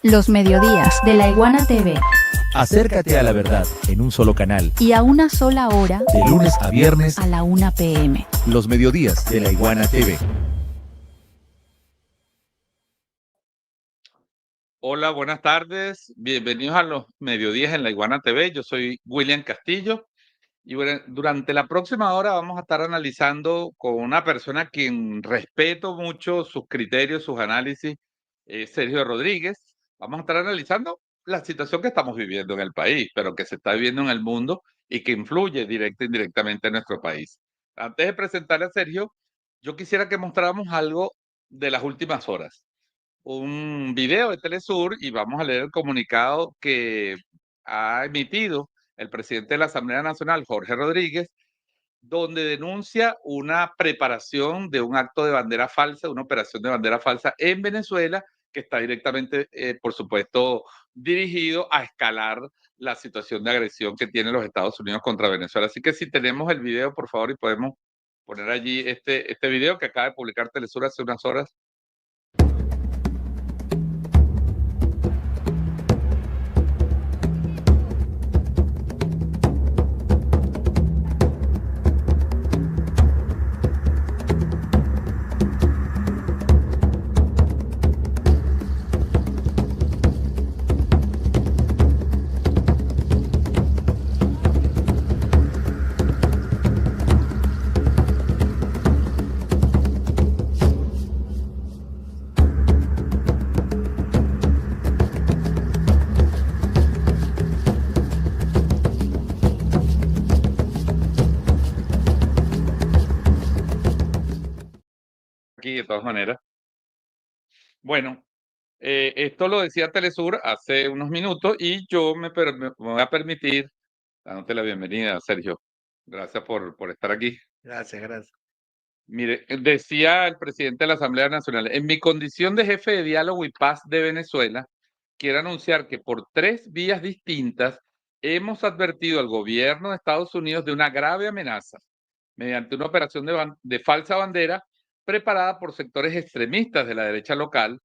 Los mediodías de La Iguana TV. Acércate a la verdad en un solo canal. Y a una sola hora. De lunes a viernes a la 1 p.m. Los mediodías de La Iguana TV. Hola, buenas tardes. Bienvenidos a los mediodías en La Iguana TV. Yo soy William Castillo. Y bueno, durante la próxima hora vamos a estar analizando con una persona a quien respeto mucho sus criterios, sus análisis, Sergio Rodríguez. Vamos a estar analizando la situación que estamos viviendo en el país, pero que se está viviendo en el mundo y que influye directa e indirectamente en nuestro país. Antes de presentarle a Sergio, yo quisiera que mostráramos algo de las últimas horas. Un video de Telesur y vamos a leer el comunicado que ha emitido el presidente de la Asamblea Nacional, Jorge Rodríguez, donde denuncia una preparación de un acto de bandera falsa, una operación de bandera falsa en Venezuela, que está directamente, por supuesto, dirigido a escalar la situación de agresión que tienen los Estados Unidos contra Venezuela. Así que si tenemos el video, por favor, y podemos poner allí este video que acaba de publicar Telesur hace unas horas. Aquí de todas maneras. Bueno, esto lo decía Telesur hace unos minutos y yo me voy a permitir dándote la bienvenida, Sergio. Gracias por estar aquí. Gracias. Mire, decía el presidente de la Asamblea Nacional, en mi condición de jefe de diálogo y paz de Venezuela, quiero anunciar que por 3 vías distintas hemos advertido al gobierno de Estados Unidos de una grave amenaza mediante una operación de falsa bandera preparada por sectores extremistas de la derecha local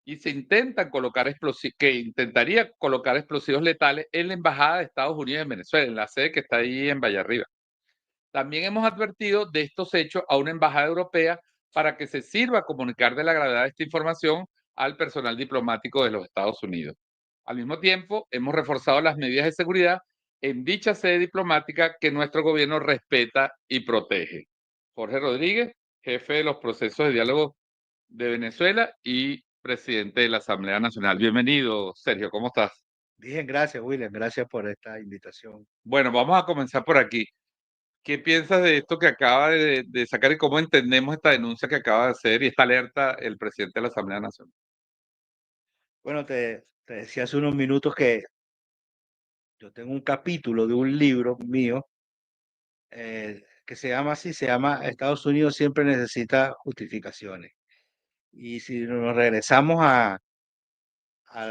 y se intentan colocar que intentaría colocar explosivos letales en la embajada de Estados Unidos en Venezuela, en la sede que está ahí en Vallarriba. También hemos advertido de estos hechos a una embajada europea para que se sirva a comunicar de la gravedad de esta información al personal diplomático de los Estados Unidos. Al mismo tiempo, hemos reforzado las medidas de seguridad en dicha sede diplomática que nuestro gobierno respeta y protege. Jorge Rodríguez, jefe de los procesos de diálogo de Venezuela y presidente de la Asamblea Nacional. Bienvenido, Sergio, ¿cómo estás? Bien, gracias, William. Gracias por esta invitación. Bueno, vamos a comenzar por aquí. ¿Qué piensas de esto que acaba de sacar y cómo entendemos esta denuncia que acaba de hacer y esta alerta el presidente de la Asamblea Nacional? Bueno, te decía hace unos minutos que yo tengo un capítulo de un libro mío que se llama así, se llama Estados Unidos siempre necesita justificaciones. Y si nos regresamos al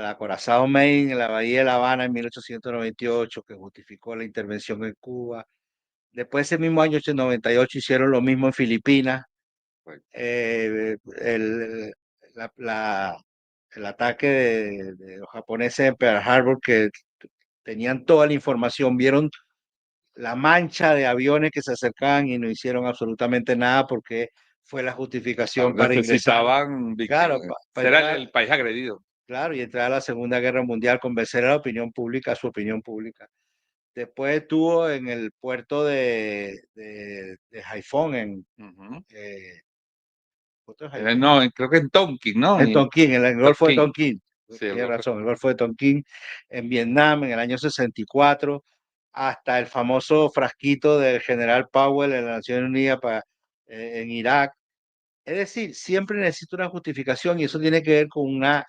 acorazado Maine en la Bahía de La Habana en 1898, que justificó la intervención en Cuba. Después ese mismo año, 98, hicieron lo mismo en Filipinas. El ataque de los japoneses en Pearl Harbor, que tenían toda la información, vieron la mancha de aviones que se acercaban y no hicieron absolutamente nada porque fue la justificación para ingresar. Necesitaban Claro, era el país agredido. Claro, y entrar a la Segunda Guerra Mundial, convencer a la opinión pública, a su opinión pública. Después estuvo en el puerto de Haiphong, no, creo que en Tonkin, ¿no? En Tonkin, en el Golfo de Tonkin. Sí, Tiene razón, el Golfo de Tonkin, en Vietnam, en el año 64, hasta el famoso frasquito del general Powell en las Naciones Unidas en Irak. Es decir, siempre necesita una justificación y eso tiene que ver con una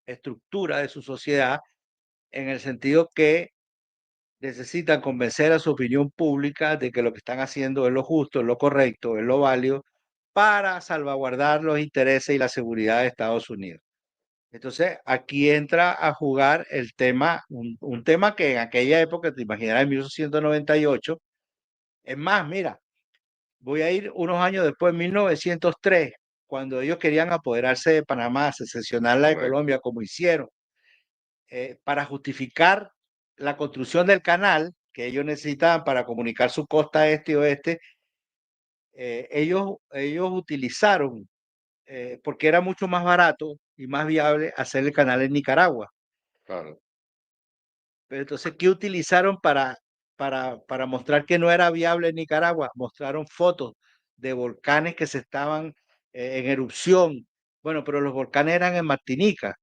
estructura de su sociedad en el sentido que necesitan convencer a su opinión pública de que lo que están haciendo es lo justo, es lo correcto, es lo válido para salvaguardar los intereses y la seguridad de Estados Unidos. Entonces, aquí entra a jugar el tema, un tema que en aquella época, te imaginarás, en 1898, es más, mira, voy a ir unos años después, en 1903, cuando ellos querían apoderarse de Panamá, secesionarla de Correcto. Colombia, como hicieron, para justificar la construcción del canal que ellos necesitaban para comunicar su costa este y oeste, ellos utilizaron, porque era mucho más barato y más viable hacer el canal en Nicaragua. Claro. Pero entonces, ¿qué utilizaron para mostrar que no era viable en Nicaragua? Mostraron fotos de volcanes que se estaban en erupción. Bueno, pero los volcanes eran en Martinica.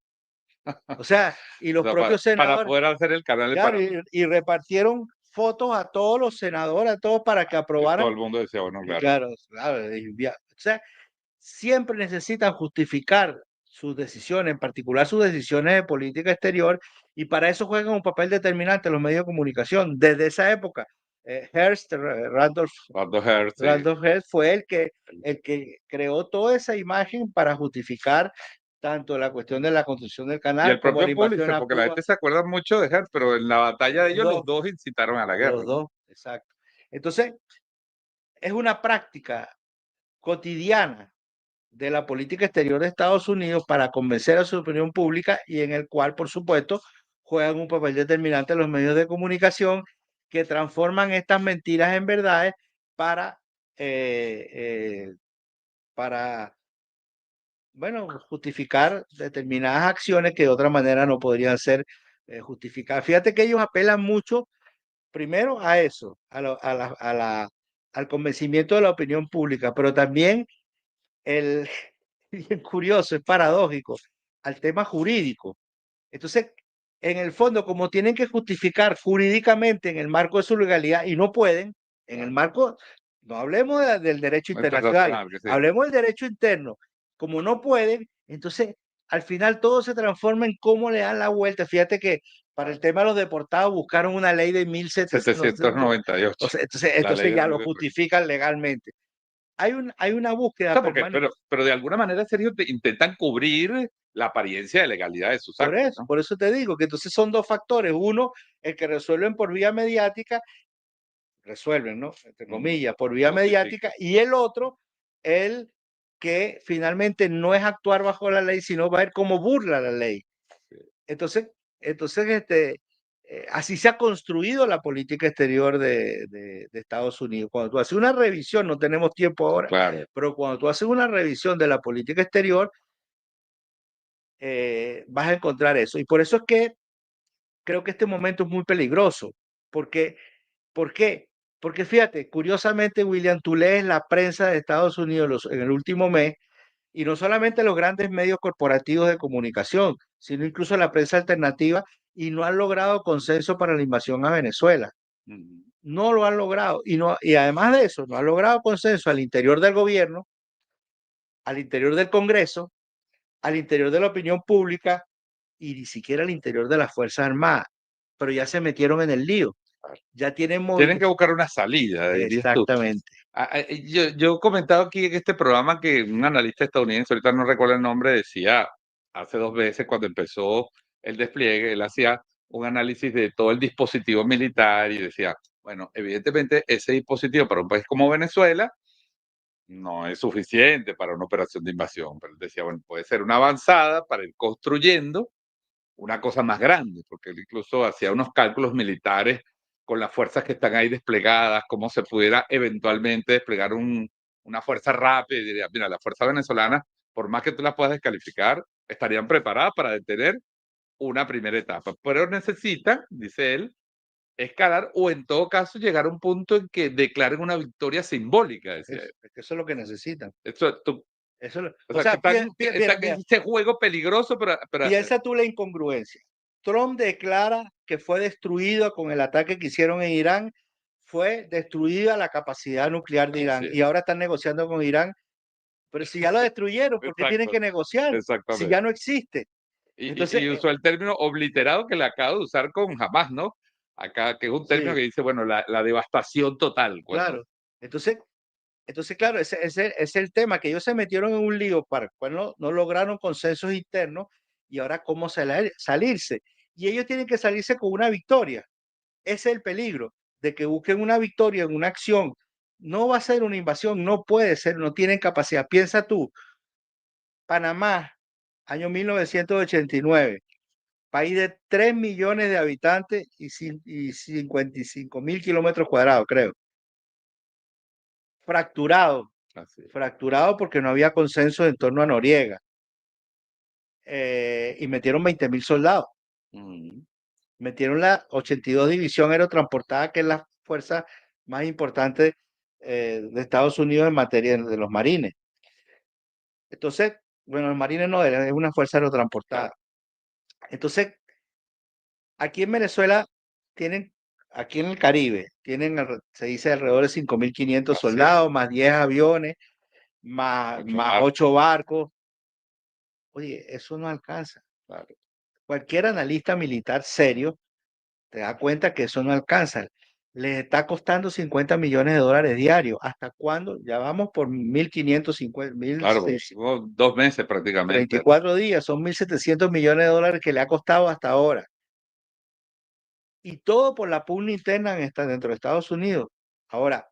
O sea, y O los sea, propios para senadores, poder hacer el canal en claro, Panamá. y repartieron fotos a todos los senadores, a todos para que Y todo aprobaran. el mundo decía, bueno, Y claro. claro, claro, o sea, siempre necesitan justificar sus decisiones, en particular sus decisiones de política exterior, y para eso juegan un papel determinante los medios de comunicación. Desde esa época, Randolph, Cuando Hearst, sí. Randolph Hearst fue el que creó toda esa imagen para justificar tanto la cuestión de la construcción del Y canal el como la propio invasión Pulitzer, a porque la Cuba. gente se acuerda mucho de Hearst, pero en la batalla de Los ellos los dos, dos incitaron a la guerra, los ¿no? dos, exacto. Entonces, es una práctica cotidiana de la política exterior de Estados Unidos para convencer a su opinión pública y en el cual, por supuesto, juegan un papel determinante los medios de comunicación que transforman estas mentiras en verdades para, eh, eh, para bueno, justificar determinadas acciones que de otra manera no podrían ser justificadas. Fíjate que ellos apelan mucho, primero a eso, al convencimiento de la opinión pública, pero también el, bien curioso, es paradójico, al tema jurídico. Entonces, en el fondo, como tienen que justificar jurídicamente en el marco de su legalidad y no pueden, en el marco, no hablemos del derecho internacional, Internacional, que sí. hablemos del derecho interno. Como no pueden, entonces al final todo se transforma en cómo le dan la vuelta. Fíjate que para el tema de los deportados buscaron una ley de 1700, 798, o sea, entonces, la ley entonces de ya lo 1900. justifican legalmente. Hay una O búsqueda sea, porque, permanente. pero de alguna manera, Sergio, intentan cubrir la apariencia de legalidad de sus actos, ¿no? Por eso te digo que entonces son dos factores. Uno, el que resuelven por vía mediática, resuelven, ¿no? Entre comillas, por vía Justifica. mediática, y el otro, el que finalmente no es actuar bajo la ley, sino ver cómo burla la ley. Sí. Entonces, así se ha construido la política exterior de Estados Unidos. Cuando tú haces una revisión, no tenemos tiempo ahora, Claro. pero cuando tú haces una revisión de la política exterior, vas a encontrar eso. Y por eso es que creo que este momento es muy peligroso. Porque, ¿Por qué? Porque fíjate, curiosamente, William, tú lees la prensa de Estados Unidos en el último mes, y no solamente los grandes medios corporativos de comunicación, sino incluso la prensa alternativa, y no han logrado consenso para la invasión a Venezuela. Ujú. No lo han logrado. Y además de eso, no han logrado consenso al interior del gobierno, al interior del Congreso, al interior de la opinión pública y ni siquiera al interior de las Fuerzas Armadas. Pero ya se metieron en el lío. Ya tienen Tienen que movimiento. buscar una salida, dirías tú. Exactamente. Yo he comentado aquí en este programa que un analista estadounidense, ahorita no recuerdo el nombre, decía hace 2 veces cuando empezó el despliegue, él hacía un análisis de todo el dispositivo militar y decía, bueno, evidentemente ese dispositivo para un país como Venezuela no es suficiente para una operación de invasión, pero él decía, bueno, puede ser una avanzada para ir construyendo una cosa más grande, porque él incluso hacía unos cálculos militares con las fuerzas que están ahí desplegadas, cómo se pudiera eventualmente desplegar una fuerza rápida y diría, mira, las fuerzas venezolanas, por más que tú las puedas descalificar, estarían preparadas para detener una primera etapa, pero necesitan, dice él, escalar o en todo caso llegar a un punto en que declaren una victoria simbólica, decía él. Es que eso es lo que necesitan. Eso, o O sea, que sea, están en ese juego peligroso, pero piensa tú la incongruencia. Trump declara que fue destruida con el ataque que hicieron en Irán, fue destruida la capacidad nuclear de Irán, y ahora están negociando con Irán. Pero si ya lo destruyeron, ¿por qué tienen exacto, que negociar? Si exactamente. ya no existe. Entonces, Y usó el término obliterado que le acabo de usar con jamás, ¿no? Acá, que es un término que sí, dice, bueno, la devastación total, pues, ¿no? claro. Entonces, claro, ese es el tema, que ellos se metieron en un lío para el cual no lograron consensos internos, y ahora cómo salirse. Y ellos tienen que salirse con una victoria. Ese es el peligro, de que busquen una victoria en una acción. No va a ser una invasión, no puede ser, no tienen capacidad. Piensa tú, Panamá, año 1989, país de 3 millones de habitantes y 55.000 kilómetros cuadrados, creo. Fracturado, Así es. fracturado porque no había consenso en torno a Noriega. Y metieron 20.000 soldados. Mm, Metieron la 82 División Aerotransportada, que es la fuerza más importante de Estados Unidos en materia de los marines. Entonces, bueno, los marines no, es una fuerza aerotransportada. Entonces, aquí en Venezuela tienen, aquí en el Caribe, tienen, se dice alrededor de 5.500 Así es. soldados, más 10 aviones, más 8 barcos. Oye, eso no alcanza. Claro. Cualquier analista militar serio te da cuenta que eso no alcanza. Les está costando 50 millones de dólares diarios. ¿Hasta cuándo? Ya vamos por 1.550, Claro, 2 meses prácticamente. 34 días, son 1.700 millones de dólares que le ha costado hasta ahora. Y todo por la pugna interna dentro de Estados Unidos. Ahora,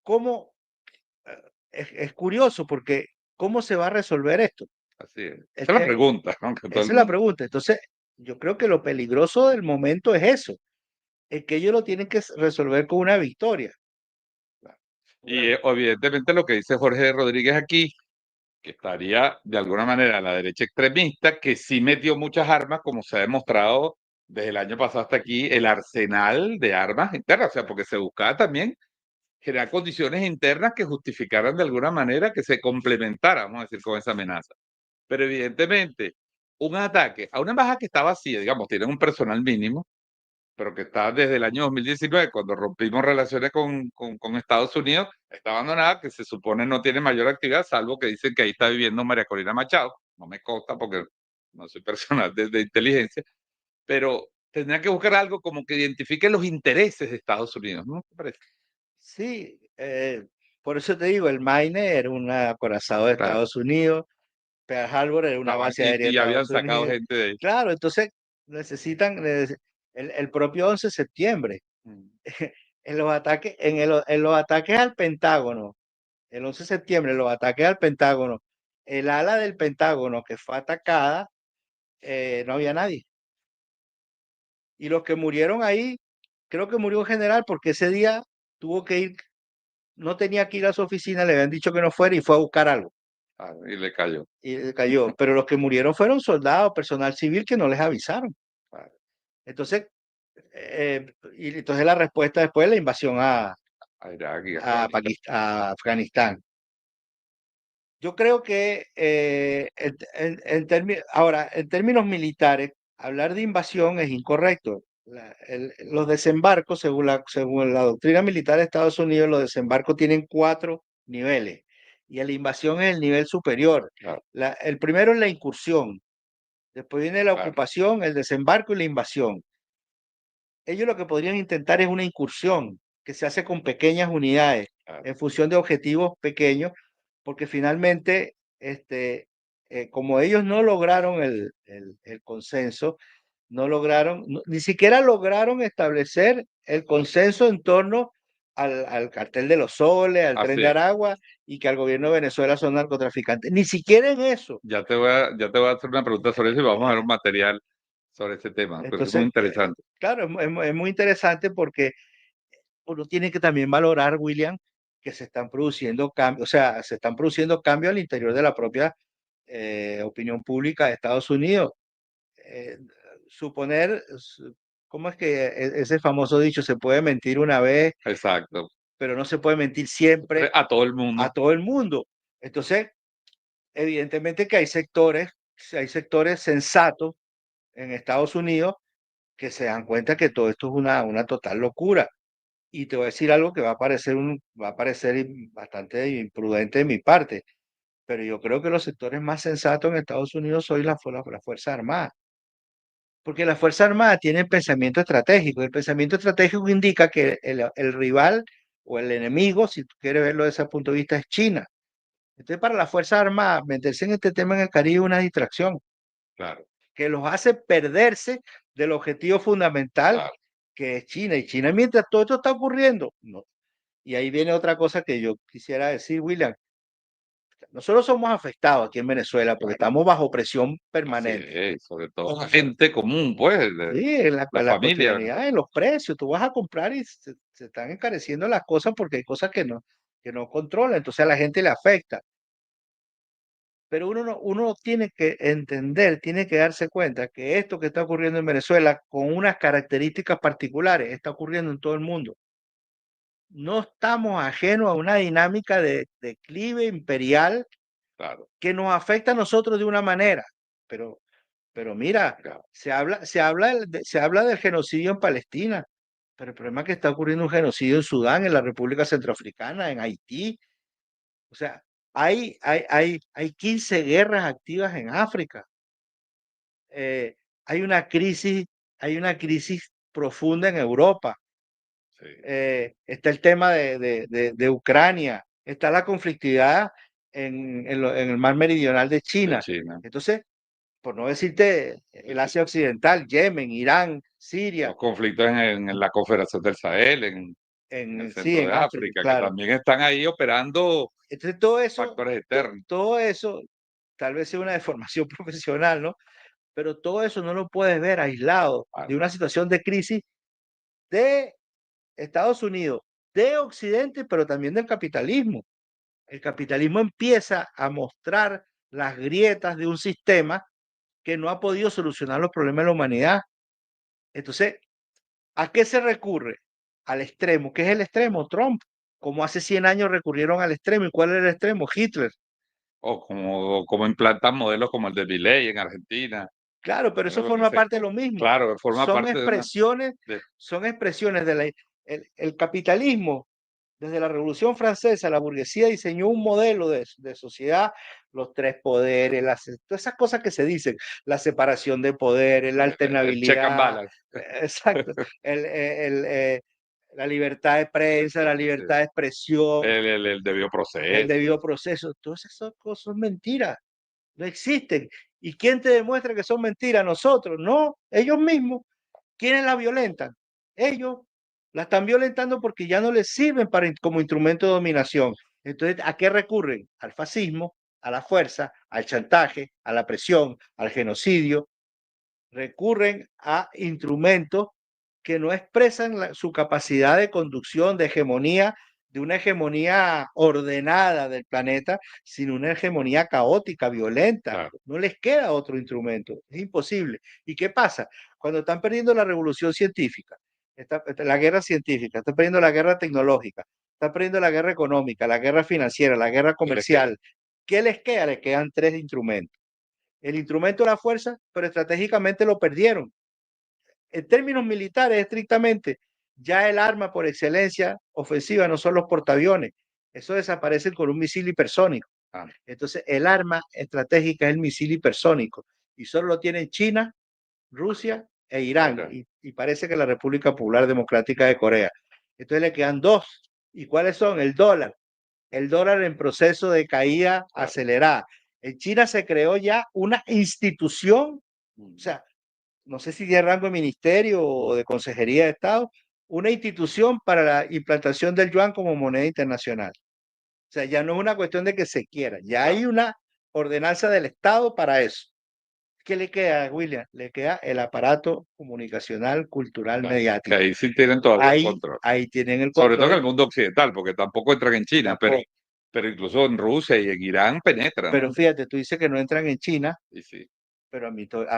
¿cómo? Es curioso porque ¿cómo se va a resolver esto? Así es. El Esa es la te- pregunta, aunque todo Esa el es la mundo. pregunta. Entonces, yo creo que lo peligroso del momento es eso, es que ellos lo tienen que resolver con una victoria. Y evidentemente lo que dice Jorge Rodríguez aquí, que estaría de alguna manera a la derecha extremista, que sí metió muchas armas, como se ha demostrado desde el año pasado hasta aquí, el arsenal de armas internas, o sea, porque se buscaba también generar condiciones internas que justificaran de alguna manera que se complementara, vamos a decir, con esa amenaza. Pero evidentemente, un ataque a una embajada que está vacía, digamos, tiene un personal mínimo, pero que está desde el año 2019, cuando rompimos relaciones con Estados Unidos, está abandonada, que se supone no tiene mayor actividad, salvo que dicen que ahí está viviendo María Corina Machado. No me consta porque no soy personal de inteligencia, pero tendría que buscar algo como que identifique los intereses de Estados Unidos, ¿no te parece? Sí, por eso te digo, el Maine era un acorazado de Claro. Estados Unidos, Pearl Harbor era una base aérea de Y habían Estados sacado Unidos. gente de ahí. Claro, entonces necesitan el propio 11 de septiembre, Mm. en los ataques al Pentágono, el 11 de septiembre, los ataques al Pentágono, el ala del Pentágono que fue atacada, no había nadie. Y los que murieron ahí, creo que murió un general porque ese día tuvo que ir, no tenía que ir a su oficina, le habían dicho que no fuera y fue a buscar algo Y le cayó. y cayó. Pero los que murieron fueron soldados, personal civil que no les avisaron. Entonces, y entonces la respuesta después es la invasión A Irak y a a Afganistán. Yo creo que ahora, en términos militares, hablar de invasión es incorrecto. Los desembarcos, según la doctrina militar de Estados Unidos, los desembarcos tienen 4 niveles y la invasión es el nivel superior. Claro. El primero es la incursión, después viene la Claro. ocupación, el desembarco y la invasión. Ellos lo que podrían intentar es una incursión que se hace con pequeñas unidades Claro. en función de objetivos pequeños, porque finalmente, como ellos no lograron el consenso, no lograron, ni siquiera lograron establecer el consenso en torno al cartel de los soles, al tren Así de es. Aragua y que al gobierno de Venezuela son narcotraficantes. Ni siquiera en eso. Ya te voy a hacer una pregunta sobre eso y vamos a ver un material sobre ese tema, porque es muy Entonces, interesante. claro, es muy interesante porque uno tiene que también valorar, William, que se están produciendo cambios, o sea, se están produciendo cambios al interior de la propia opinión pública de Estados Unidos. Eh, suponer, ¿cómo es que ese famoso dicho, se puede mentir una vez, Exacto. pero no se puede mentir siempre A todo el mundo. a todo el mundo? Entonces, evidentemente que hay sectores sensatos en Estados Unidos que se dan cuenta que todo esto es una total locura. Y te voy a decir algo que va a parecer bastante imprudente de mi parte, pero yo creo que los sectores más sensatos en Estados Unidos son las Fuerzas Armadas, porque las Fuerzas Armadas tienen pensamiento estratégico. El pensamiento estratégico indica que el rival o el enemigo, si tú quieres verlo desde ese punto de vista, es China. Entonces, para las Fuerzas Armadas, meterse en este tema en el Caribe es una distracción Claro. que los hace perderse del objetivo fundamental Claro. que es China. Y China, mientras todo esto está ocurriendo, no, Y ahí viene otra cosa que yo quisiera decir, William. Nosotros somos afectados aquí en Venezuela porque estamos bajo presión permanente. Sobre todo la gente común, pues, Sí, en la la familia. cotidianidad, en los precios. Tú vas a comprar y se están encareciendo las cosas porque hay cosas que no controla. Entonces a la gente le afecta. Pero uno tiene que entender, tiene que darse cuenta que esto que está ocurriendo en Venezuela con unas características particulares está ocurriendo en todo el mundo. No estamos ajenos a una dinámica de declive imperial Claro, que nos afecta a nosotros de una manera, pero mira, claro. se habla del genocidio en Palestina, pero el problema es que está ocurriendo un genocidio en Sudán, en la República Centroafricana, en Haití. O sea, hay 15 guerras activas en África. Eh, hay hay una crisis profunda en Europa. Sí, Está el tema de Ucrania, está la conflictividad en el mar meridional de de China. China. Entonces, por no decirte el Asia Occidental, Yemen, Irán, Siria, Los conflictos en la Confederación del Sahel, en el sí, centro en de África, África, que claro. también están ahí operando Entonces, factores externos. todo eso, tal vez sea una deformación profesional, ¿no? Pero todo eso no lo puedes ver aislado Claro, de una situación de crisis de Estados Unidos, de Occidente, pero también del capitalismo. El capitalismo empieza a mostrar las grietas de un sistema que no ha podido solucionar los problemas de la humanidad. Entonces, ¿a qué se recurre? Al extremo. ¿Qué es el extremo? Trump. Como hace 100 años recurrieron al extremo. ¿Y cuál era el extremo? Hitler. como implantan modelos como el de Milei en Argentina, Claro, pero eso lo que forma se, parte de lo mismo. claro, forma Son parte expresiones, de- son expresiones de el capitalismo. Desde la Revolución Francesa, la burguesía diseñó un modelo de sociedad, los tres poderes, todas esas cosas que se dicen, la separación de poderes, la el check and alternabilidad, balance, exacto, la libertad de prensa, la sí, libertad de expresión, el debido el proceso. debido proceso, todas esas cosas son mentiras, no existen. ¿Y quién te demuestra que son mentiras? Nosotros, no, ellos mismos. ¿Quiénes la violentan? Ellos la están violentando porque ya no les sirven como instrumento de dominación. Entonces, ¿a qué recurren? Al fascismo, a la fuerza, al chantaje, a la presión, al genocidio. Recurren a instrumentos que no expresan su capacidad de conducción, de hegemonía, de una hegemonía ordenada del planeta, sino una hegemonía caótica, violenta. Claro, No les queda otro instrumento, es imposible. ¿Y qué pasa? Cuando están perdiendo la revolución científica, la guerra científica, están perdiendo la guerra tecnológica, están perdiendo la guerra económica, la guerra financiera, la guerra ¿qué les queda? comercial, ¿qué les queda? Les quedan tres instrumentos. El instrumento de la fuerza, pero estratégicamente lo perdieron. En términos militares, estrictamente, ya el arma por excelencia ofensiva no son los portaaviones. Eso desaparece con un misil hipersónico. Ah, Entonces, el arma estratégica es el misil hipersónico y solo lo tienen China, Rusia e Irán ok. y parece que la República Popular Democrática de Corea. Entonces le quedan dos. ¿Y cuáles son? El dólar en proceso de caída Claro. acelerada. En China se creó ya una institución, o Mm. sea, no sé si de rango de ministerio o de consejería de Estado, una institución para la implantación del yuan como moneda internacional. O sea, ya no es una cuestión de que se quiera, ya hay Claro. una ordenanza del Estado para eso. ¿Qué le queda, William? Le queda el aparato comunicacional, cultural, Claro, que mediático. ahí sí tienen todavía el control. Ahí tienen el Sobre todo en control, el mundo occidental, porque tampoco entran en China, tampoco. pero incluso en Rusia y en Irán penetran. Pero fíjate, tú dices que no entran en China, Y sí, pero a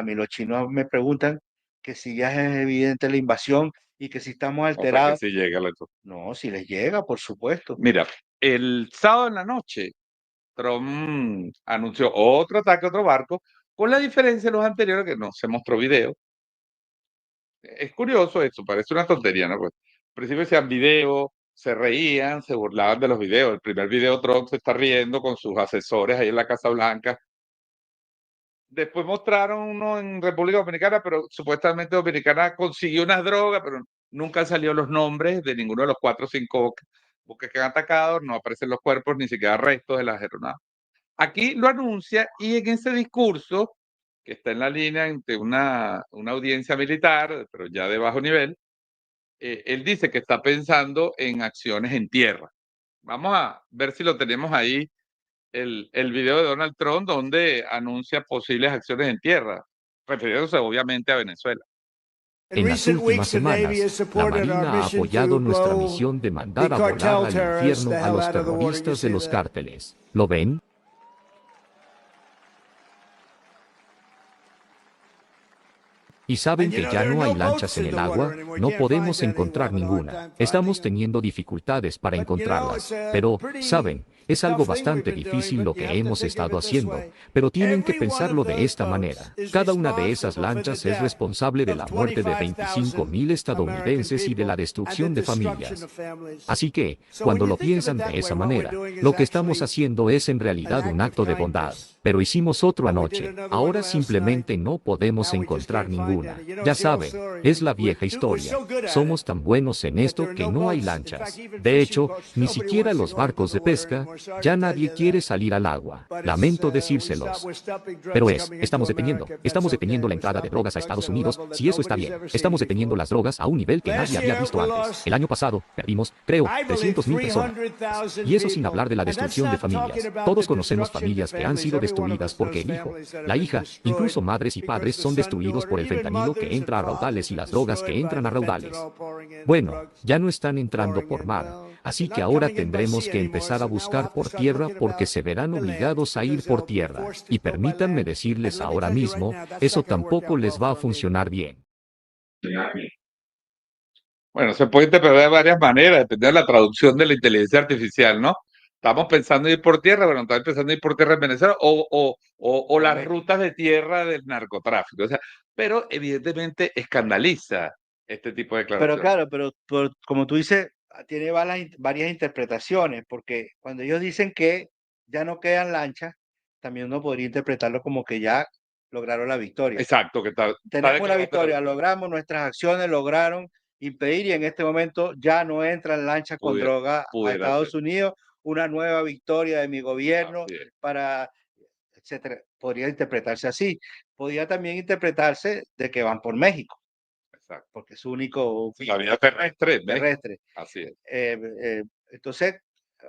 mí los chinos me preguntan que si ya es evidente la invasión y que si estamos o sea que alterados. sí llega la... No, si les llega, por supuesto. Mira, el sábado en la noche, Trump anunció otro ataque a otro barco, con la diferencia de los anteriores que no se mostró video. Es curioso esto, parece una tontería, ¿no? Pues, al principio decían video, se reían, se burlaban de los videos. El primer video Trump se está riendo con sus asesores ahí en la Casa Blanca. Después mostraron uno en República Dominicana, pero supuestamente Dominicana consiguió unas drogas, pero nunca salió los nombres de ninguno de los 4 o 5 buques que han atacado, no aparecen los cuerpos, ni siquiera restos de las aeronaves. Aquí lo anuncia y en ese discurso, que está en la línea entre una audiencia militar, pero ya de bajo nivel, él dice que está pensando en acciones en tierra. Vamos a ver si lo tenemos ahí, el video de Donald Trump, donde anuncia posibles acciones en tierra, refiriéndose obviamente a Venezuela. En las últimas semanas, la Marina ha apoyado nuestra misión de mandar a volar al infierno a los terroristas de los cárteles. ¿Lo ven? Y saben que ya no hay lanchas en el agua, no podemos encontrar ninguna. Estamos teniendo dificultades para encontrarlas. Pero, ¿saben? Es algo bastante difícil lo que hemos estado haciendo, pero tienen que pensarlo de esta manera. Cada una de esas lanchas es responsable de la muerte de 25,000 estadounidenses y de la destrucción de familias. Así que, cuando lo piensan de esa manera, lo que estamos haciendo es en realidad un acto de bondad. Pero hicimos otro anoche, ahora simplemente no podemos encontrar ninguna. Ya saben, es la vieja historia. Somos tan buenos en esto que no hay lanchas. De hecho, ni siquiera los barcos de pesca, ya nadie quiere salir al agua. Lamento decírselos. Pero estamos deteniendo la entrada de drogas a Estados Unidos, si eso está bien. Estamos deteniendo las drogas a un nivel que nadie había visto antes. El año pasado, perdimos, creo, 300,000 personas. Y eso sin hablar de la destrucción de familias. Todos conocemos familias que han sido destruidas porque el hijo, la hija, incluso madres y padres son destruidos por el fentanilo que entra a raudales y las drogas que entran a raudales. Bueno, ya no están entrando por mar, así que ahora tendremos que empezar a buscar por tierra porque se verán obligados a ir por tierra. Y permítanme decirles ahora mismo, eso tampoco les va a funcionar bien. Bueno, se puede interpretar de varias maneras, depende de la traducción de la inteligencia artificial, ¿no? Estamos pensando en ir por tierra, bueno, estamos pensando en ir por tierra en Venezuela o las rutas de tierra del narcotráfico. O sea, pero evidentemente escandaliza este tipo de Pero declaraciones. claro, pero como tú dices, tiene varias interpretaciones, porque cuando ellos dicen que ya no quedan lanchas, también uno podría interpretarlo como que ya lograron la victoria. Exacto, que está Tenemos una declarado victoria, terrorista. logramos nuestras acciones, lograron impedir y en este momento ya no entran lanchas con Pudiera- droga a pudiera Estados ser. Unidos, una nueva victoria de mi gobierno Así es. para, etcétera. Podría interpretarse así. Podría también interpretarse de que van por México, Exacto. porque es su único La vía terrestre, México. terrestre. Así es. Entonces,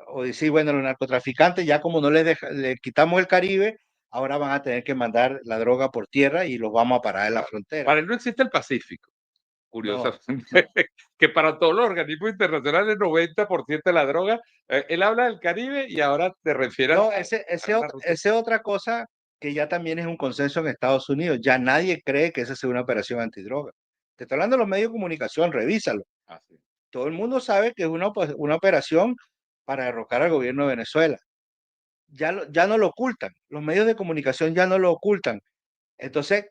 o decir, bueno, los narcotraficantes ya como no le quitamos el Caribe, ahora van a tener que mandar la droga por tierra y los vamos a parar en la frontera. Para él no existe el Pacífico, curiosamente, que para todos los organismos internacionales el 90% de la droga, él habla del Caribe y ahora te refieres No, a la ruta. ese otra cosa que ya también es un consenso en Estados Unidos. Ya nadie cree que esa sea una operación antidroga. Te estoy hablando de los medios de comunicación, revísalo. Así es. Todo el mundo sabe que es una operación para derrocar al gobierno de Venezuela. Ya no lo ocultan. Los medios de comunicación ya no lo ocultan. Entonces,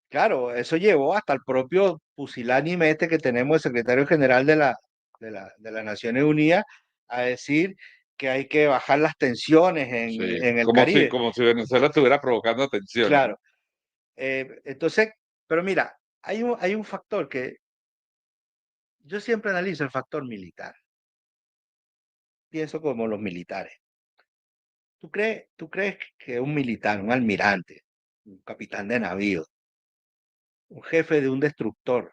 claro, eso llevó hasta el propio pusilánime este que tenemos, el secretario general de las Naciones Unidas, a decir que hay que bajar las tensiones Sí, en el Caribe. como si Venezuela estuviera provocando tensión. Claro. Entonces, pero mira, hay un factor que yo siempre analizo, el factor militar. Pienso como los militares. ¿Tú crees que un militar, un almirante, un capitán de navío, un jefe de un destructor,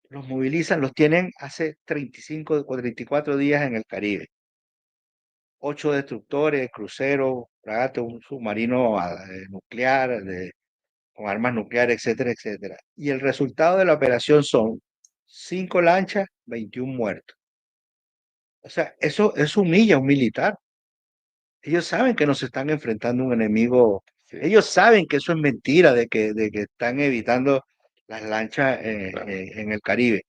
los movilizan, los tienen hace 35 o 34 días en el Caribe? 8 destructores, cruceros, fragatas, un submarino nuclear, con armas nucleares, etcétera, etcétera. Y el resultado de la operación son 5 lanchas, 21 muertos. O sea, eso humilla a un militar. Ellos saben que nos están enfrentando a un enemigo. Sí. Ellos saben que eso es mentira, de que están evitando las lanchas Claro. en el Caribe.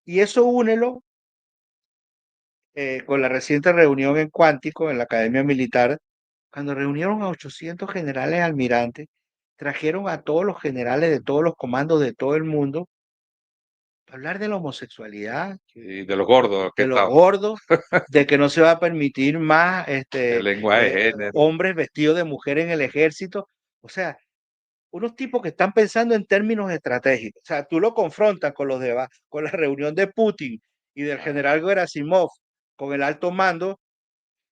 Y eso únelo con la reciente reunión en Cuántico, en la Academia Militar, cuando reunieron a 800 generales almirantes, trajeron a todos los generales de todos los comandos de todo el mundo para hablar de la homosexualidad, Y de los gordos que de los estaban. gordos, de que no se va a permitir más El lenguaje de género. hombres vestidos de mujer en el ejército. O sea, unos tipos que están pensando en términos estratégicos. O sea, tú lo confrontas con con la reunión de Putin y del general Gerasimov con el alto mando,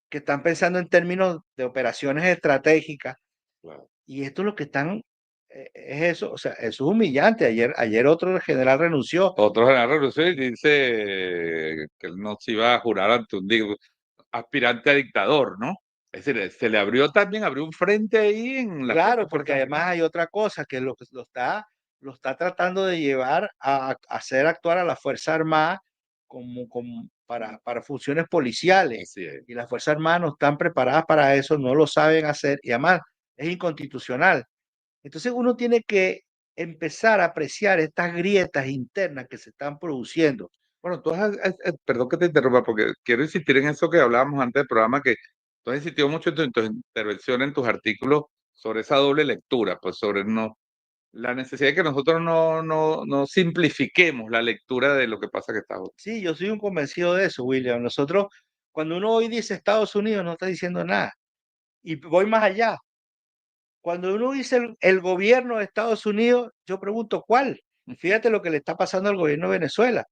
que están pensando en términos de operaciones estratégicas. Claro. Y esto es lo que están es eso, o sea, eso es humillante. Ayer otro general renunció. Otro general renunció y dice que él no se iba a jurar ante un aspirante a dictador, ¿no? Es decir, se le abrió un frente ahí en la Claro, propia porque Fuerza además Armada. hay otra cosa que lo está tratando de llevar a hacer actuar a la Fuerza Armada para funciones policiales. Así es. Y las Fuerzas Armadas no están preparadas para eso, no lo saben hacer y además es inconstitucional. Entonces uno tiene que empezar a apreciar estas grietas internas que se están produciendo. Bueno, perdón que te interrumpa, porque quiero insistir en eso que hablábamos antes del programa, que tú has insistido mucho en tu intervención, en tus artículos, sobre esa doble lectura, pues sobre la necesidad de que nosotros no simplifiquemos la lectura de lo que pasa que está. Sí, yo soy un convencido de eso, William. Nosotros, cuando uno hoy dice Estados Unidos, no está diciendo nada. Y voy más allá. Cuando uno dice el gobierno de Estados Unidos, yo pregunto cuál. Fíjate lo que le está pasando al gobierno de Venezuela.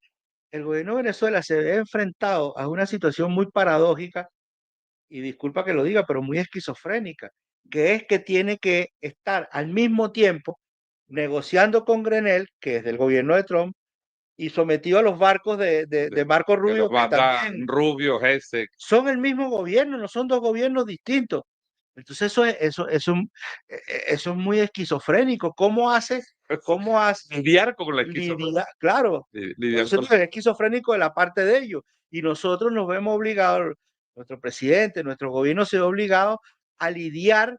El gobierno de Venezuela se ve enfrentado a una situación muy paradójica, y disculpa que lo diga, pero muy esquizofrénica, que es que tiene que estar al mismo tiempo negociando con Grenell, que es del gobierno de Trump, y sometido a los barcos de Marco Que los Rubio, que manda también Rubio, ese. son el mismo gobierno, no son dos gobiernos distintos. Entonces eso es muy esquizofrénico. ¿Cómo hace Lidiar con la esquizofrenia. lidiar? Claro, Lidiar eso con es esquizofrénico de la parte de ellos. Y nosotros nos vemos obligados, nuestro presidente, nuestro gobierno se ve obligado a lidiar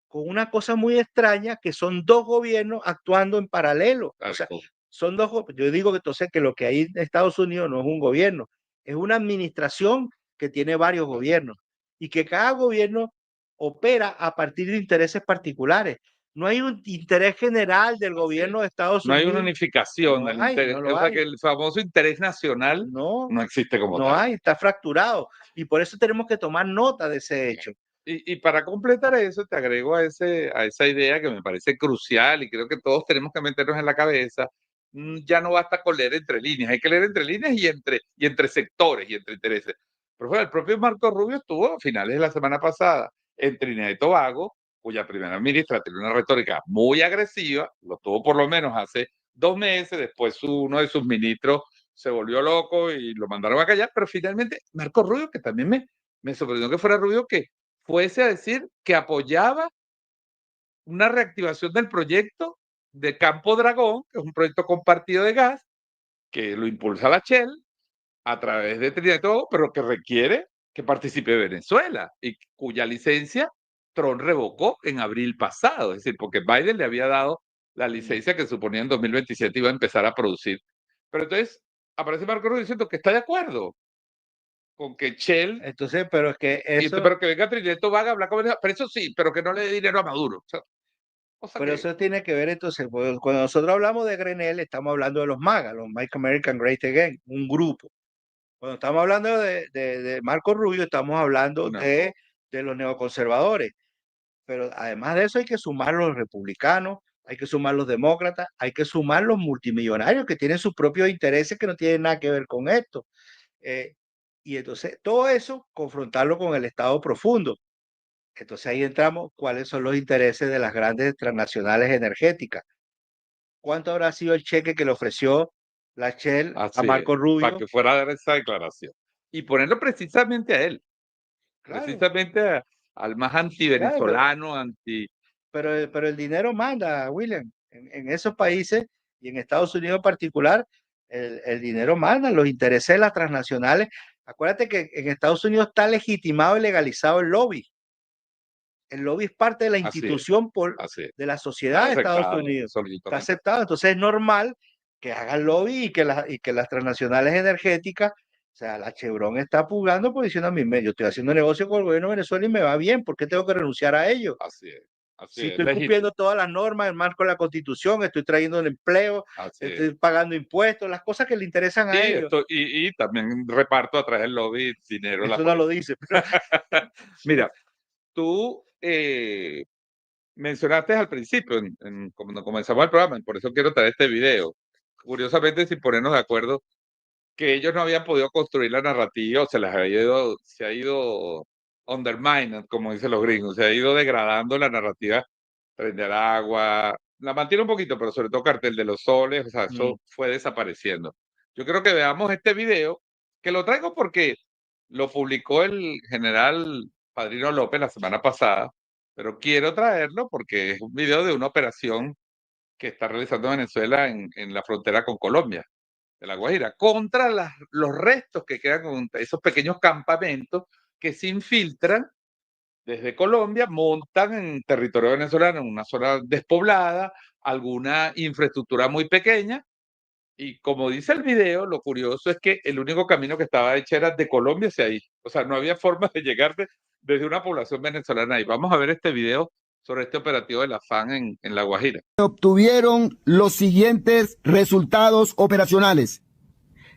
con una cosa muy extraña, que son dos gobiernos actuando en paralelo. O sea, son yo digo que entonces que lo que hay en Estados Unidos no es un gobierno, es una administración que tiene varios gobiernos y que cada gobierno opera a partir de intereses particulares. No hay un interés general del gobierno de Estados No hay una Unidos. unificación No del hay, interés, no o lo sea hay. que el famoso interés nacional No, no existe como no tal. hay, está fracturado. Y por eso tenemos que tomar nota de ese hecho. Y para completar eso, te agrego a esa idea que me parece crucial y creo que todos tenemos que meternos en la cabeza. Ya no basta con leer entre líneas, hay que leer entre líneas y entre sectores y entre intereses. Por ejemplo, el propio Marco Rubio estuvo a finales de la semana pasada en Trinidad y Tobago, cuya primera ministra tiene una retórica muy agresiva, lo tuvo por lo menos hace 2 meses, después uno de sus ministros se volvió loco y lo mandaron a callar, pero finalmente Marco Rubio, que también me sorprendió que fuera Rubio, que fuese a decir que apoyaba una reactivación del proyecto de Campo Dragón, que es un proyecto compartido de gas, que lo impulsa la Shell a través de Trinidad y Tobago, pero que requiere que participe Venezuela y cuya licencia Trump revocó en abril pasado, es decir, porque Biden le había dado la licencia que suponía en 2027 iba a empezar a producir. Pero entonces aparece Marco Rubio diciendo que está de acuerdo con que Shell Entonces, pero es que eso, pero que venga Trinidad y Tobago a hablar con Venezuela, pero eso sí, pero que no le dé dinero a Maduro. O sea pero que, eso tiene que ver entonces, pues, cuando nosotros hablamos de Grenell, estamos hablando de los MAGA, los Make American Great Again, un grupo. Cuando estamos hablando de Marco Rubio, estamos hablando no, de los neoconservadores. Pero además de eso hay que sumar los republicanos, hay que sumar los demócratas, hay que sumar los multimillonarios que tienen sus propios intereses que no tienen nada que ver con esto. Eh, y entonces todo eso, confrontarlo con el Estado profundo. Entonces ahí entramos, ¿cuáles son los intereses de las grandes transnacionales energéticas? ¿Cuánto habrá sido el cheque que le ofreció la Shell a así es, Marco para Rubio? que fuera a dar esa declaración. Y ponerlo precisamente a él, Claro, precisamente al más claro, antivenezolano, pero el dinero manda, William. En esos países y en Estados Unidos en particular, el dinero manda, los intereses de las transnacionales. Acuérdate que en Estados Unidos está legitimado y legalizado el lobby. El lobby es parte de la así es, institución así es. de la Está sociedad de Estados aceptado, Unidos. Está absolutamente. aceptado. Entonces es normal que hagan lobby y que las transnacionales energéticas, o sea, la Chevron está pugando por diciendo a mí, yo estoy haciendo negocio con el gobierno de Venezuela y me va bien, ¿por qué tengo que renunciar a ello? Así es, así Si es, estoy cumpliendo todas las normas, el marco de la Constitución, estoy trayendo el empleo, así es. estoy pagando impuestos, las cosas que le interesan a ellos. Y también reparto a través del lobby dinero a la Eso no lo política. dice, pero Mira, tú mencionaste al principio, cuando comenzamos el programa, y por eso quiero traer este video, curiosamente sin ponernos de acuerdo, que ellos no habían podido construir la narrativa, o se ha ido undermined, como dicen los gringos, se ha ido degradando la narrativa frente al agua, la mantiene un poquito, pero sobre todo Cartel de los Soles, o sea, eso Mm. fue desapareciendo. Yo creo que veamos este video, que lo traigo porque lo publicó el general Padrino López la semana pasada, pero quiero traerlo porque es un video de una operación que está realizando Venezuela en la frontera con Colombia, de La Guajira, contra los restos que quedan con esos pequeños campamentos que se infiltran desde Colombia, montan en territorio venezolano, en una zona despoblada, alguna infraestructura muy pequeña, y como dice el video, lo curioso es que el único camino que estaba hecho era de Colombia hacia ahí. O sea, no había forma de llegar desde una población venezolana ahí. Vamos a ver este video sobre este operativo de la FAN en La Guajira. Obtuvieron los siguientes resultados operacionales: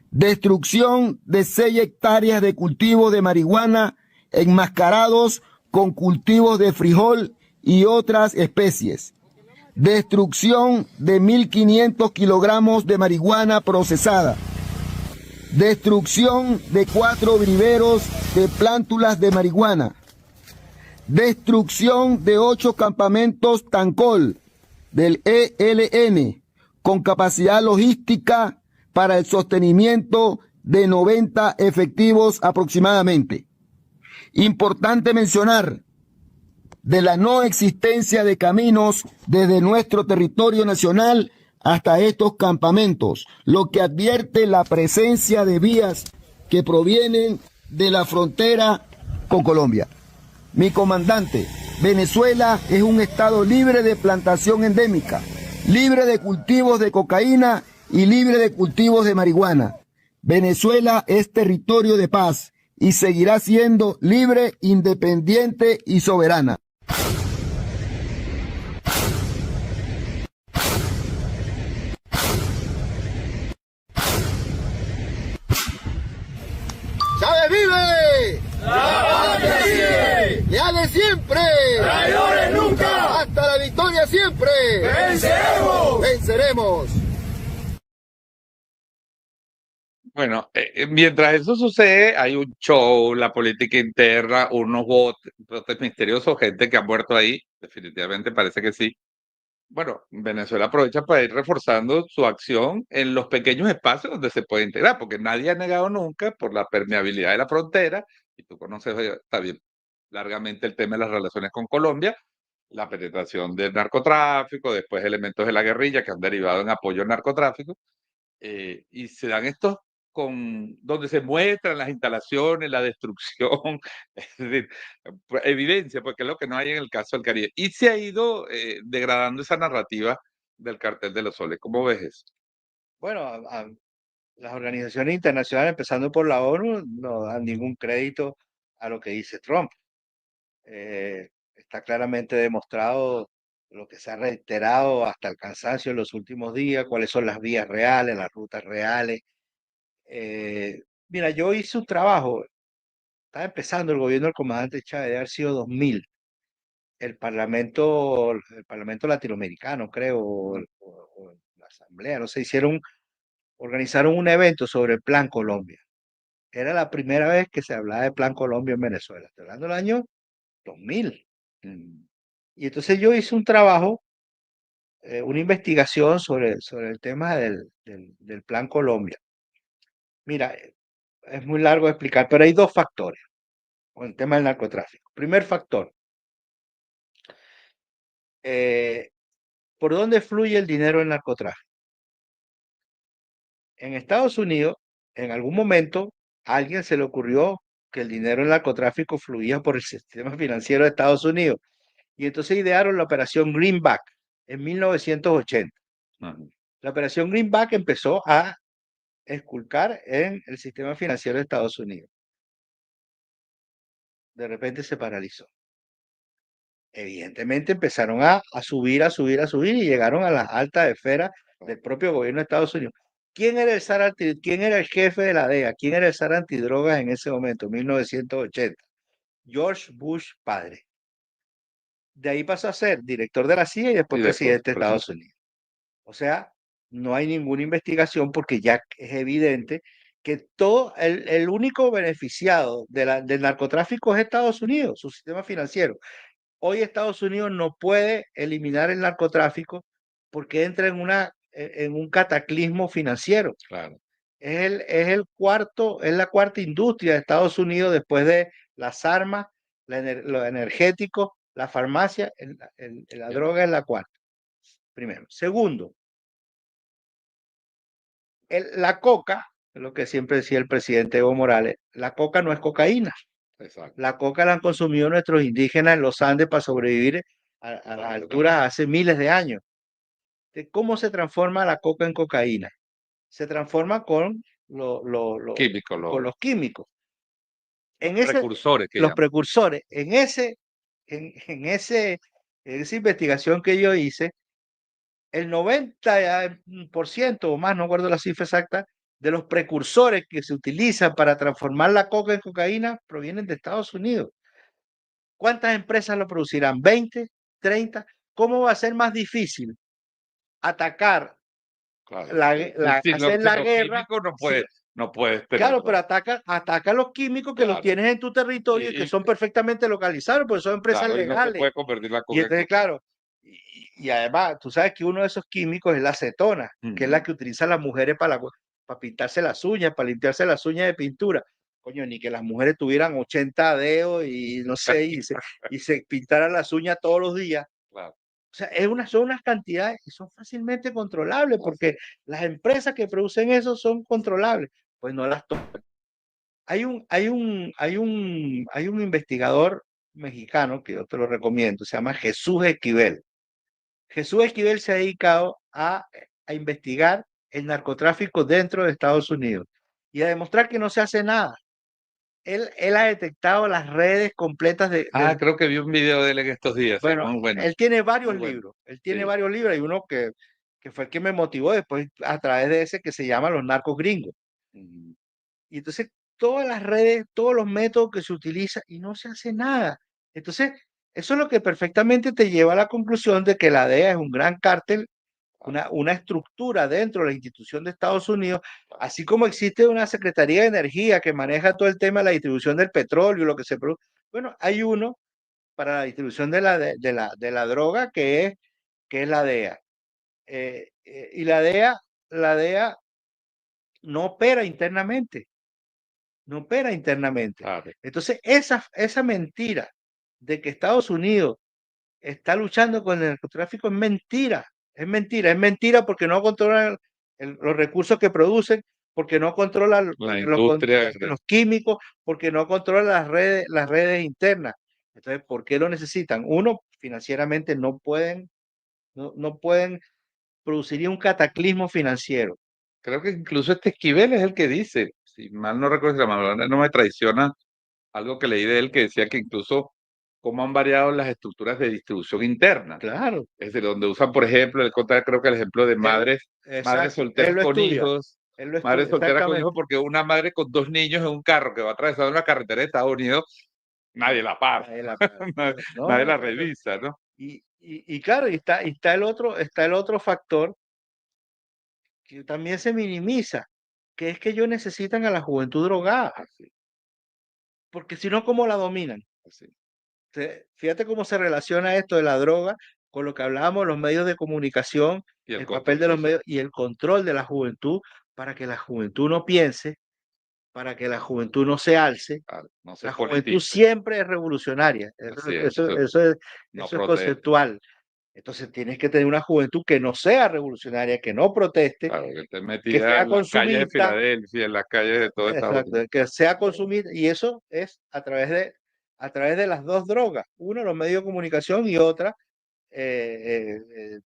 destrucción de 6 hectáreas de cultivos de marihuana enmascarados con cultivos de frijol y otras especies, destrucción de 1.500 kilogramos de marihuana procesada, destrucción de 4 viveros de plántulas de marihuana, destrucción de 8 campamentos Tancol del ELN con capacidad logística para el sostenimiento de 90 efectivos aproximadamente. Importante mencionar de la no existencia de caminos desde nuestro territorio nacional hasta estos campamentos, lo que advierte la presencia de vías que provienen de la frontera con Colombia. Mi comandante, Venezuela es un estado libre de plantación endémica, libre de cultivos de cocaína y libre de cultivos de marihuana. Venezuela es territorio de paz y seguirá siendo libre, independiente y soberana. ¡Chávez vive! ¡La patria sigue! ¡Leales siempre! ¡Traidores nunca! ¡Hasta la victoria siempre! ¡Venceremos! ¡Venceremos! Bueno, mientras eso sucede, hay un show, la política interna, unos brotes misteriosos, gente que ha muerto ahí, definitivamente parece que sí. Bueno, Venezuela aprovecha para ir reforzando su acción en los pequeños espacios donde se puede integrar, porque nadie ha negado nunca por la permeabilidad de la frontera, y tú conoces está bien largamente el tema de las relaciones con Colombia, la penetración del narcotráfico, después elementos de la guerrilla que han derivado en apoyo al narcotráfico, y se dan estos donde se muestran las instalaciones, la destrucción, es decir, evidencia, porque es lo que no hay en el caso del Caribe. Y se ha ido degradando esa narrativa del Cartel de los Soles. ¿Cómo ves eso? Bueno, las organizaciones internacionales, empezando por la ONU, no dan ningún crédito a lo que dice Trump. Está claramente demostrado lo que se ha reiterado hasta el cansancio en los últimos días, cuáles son las vías reales, las rutas reales. Mira, yo hice un trabajo, estaba empezando el gobierno del comandante Chávez, debe haber sido 2000, el Parlamento latinoamericano, creo, o la Asamblea, no sé, organizaron un evento sobre el Plan Colombia. Era la primera vez que se hablaba de Plan Colombia en Venezuela, estoy hablando del año 2000. Y entonces yo hice un trabajo, una investigación sobre el tema del Plan Colombia. Mira, es muy largo de explicar, pero hay 2 factores con el tema del narcotráfico. Primer factor, ¿por dónde fluye el dinero del narcotráfico? En Estados Unidos, en algún momento, a alguien se le ocurrió que el dinero del narcotráfico fluía por el sistema financiero de Estados Unidos. Y entonces idearon la operación Greenback en 1980. La operación Greenback empezó a esculcar en el sistema financiero de Estados Unidos. De repente se paralizó. Evidentemente empezaron a subir y llegaron a las altas esferas del propio gobierno de Estados Unidos. ¿Quién era el jefe de la DEA? ¿Quién era el zar antidrogas en ese momento, 1980? George Bush padre. De ahí pasó a ser director de la CIA y después presidente de Estados Unidos. O sea, no hay ninguna investigación porque ya es evidente que el único beneficiado del narcotráfico es Estados Unidos, su sistema financiero. Hoy Estados Unidos no puede eliminar el narcotráfico porque entra en un cataclismo financiero. Claro. Es la cuarta industria de Estados Unidos después de las armas, lo energético, la farmacia, la droga es la cuarta. Primero. Segundo, la coca, lo que siempre decía el presidente Evo Morales, la coca no es cocaína. Exacto. La coca la han consumido nuestros indígenas en los Andes para sobrevivir a las alturas hace miles de años. ¿Cómo se transforma la coca en cocaína? Se transforma con Químico, con los químicos. precursores que Los llaman. precursores. En esa investigación que yo hice, el 90% o más, no recuerdo la cifra exacta, de los precursores que se utilizan para transformar la coca en cocaína provienen de Estados Unidos. ¿Cuántas empresas lo producirán? ¿20? ¿30? ¿Cómo va a ser más difícil atacar, Claro. hacer la guerra? No puedes Claro, tenerlo. pero ataca los químicos que los Claro. tienes en tu territorio y que son perfectamente localizables, porque son empresas Claro, y no se legales. puede convertir la Y coca en entonces, cocaína. claro, y además, tú sabes que uno de esos químicos es la acetona, que es la que utilizan las mujeres para pintarse las uñas, para limpiarse las uñas de pintura. Coño, ni que las mujeres tuvieran 80 dedos y no sé, y se pintaran las uñas todos los días. Claro. O sea, son unas cantidades que son fácilmente controlables, porque las empresas que producen eso son controlables. Pues no las tocan. Hay un investigador mexicano que yo te lo recomiendo, se llama Jesús Esquivel. Jesús Esquivel se ha dedicado a investigar el narcotráfico dentro de Estados Unidos y a demostrar que no se hace nada. Él ha detectado las redes completas Creo que vi un video de él en estos días. Sí, bueno, muy bueno. él tiene varios Muy bueno. libros. Él tiene Sí. varios libros. Hay uno que fue el que me motivó después a través de ese que se llama Los Narcos Gringos. Y entonces todas las redes, todos los métodos que se utilizan y no se hace nada. Entonces, eso es lo que perfectamente te lleva a la conclusión de que la DEA es un gran cártel, una estructura dentro de la institución de Estados Unidos, así como existe una Secretaría de Energía que maneja todo el tema de la distribución del petróleo, lo que se produce. Bueno, hay uno para la distribución de la droga que es la DEA. Y la DEA no opera internamente. No opera internamente. Claro. Entonces, esa mentira de que Estados Unidos está luchando con el narcotráfico es mentira. Es mentira. Es mentira porque no controlan los recursos que producen, porque no controlan La industria. los químicos, porque no controlan las redes internas. Entonces, ¿por qué lo necesitan? Uno, financieramente no pueden producir un cataclismo financiero. Creo que incluso este Esquivel es el que dice, si mal no recuerdo, si la memoria no me traiciona, algo que leí de él que decía que incluso cómo han variado las estructuras de distribución interna. Claro. Es decir, donde usan, por ejemplo, él contaba, creo que el ejemplo de madres solteras con hijos, madres solteras con hijos, porque una madre con 2 niños en un carro que va atravesando la carretera de Estados Unidos, nadie la para, nadie la revisa, ¿no? Y claro, y está el otro factor que también se minimiza, que es que ellos necesitan a la juventud drogada, porque si no, ¿cómo la dominan? Fíjate cómo se relaciona esto de la droga con lo que hablábamos, los medios de comunicación, el papel de los medios y el control de la juventud, para que la juventud no piense, para que la juventud no se alce. La juventud siempre es revolucionaria. Eso es conceptual. Entonces tienes que tener una juventud que no sea revolucionaria, que no proteste, claro, que esté metida que sea en las calles de consumista. Filadelfia, en las calles de todo Estados Unidos. Que sea consumista, y eso es a través de las dos drogas, uno, los medios de comunicación y otra,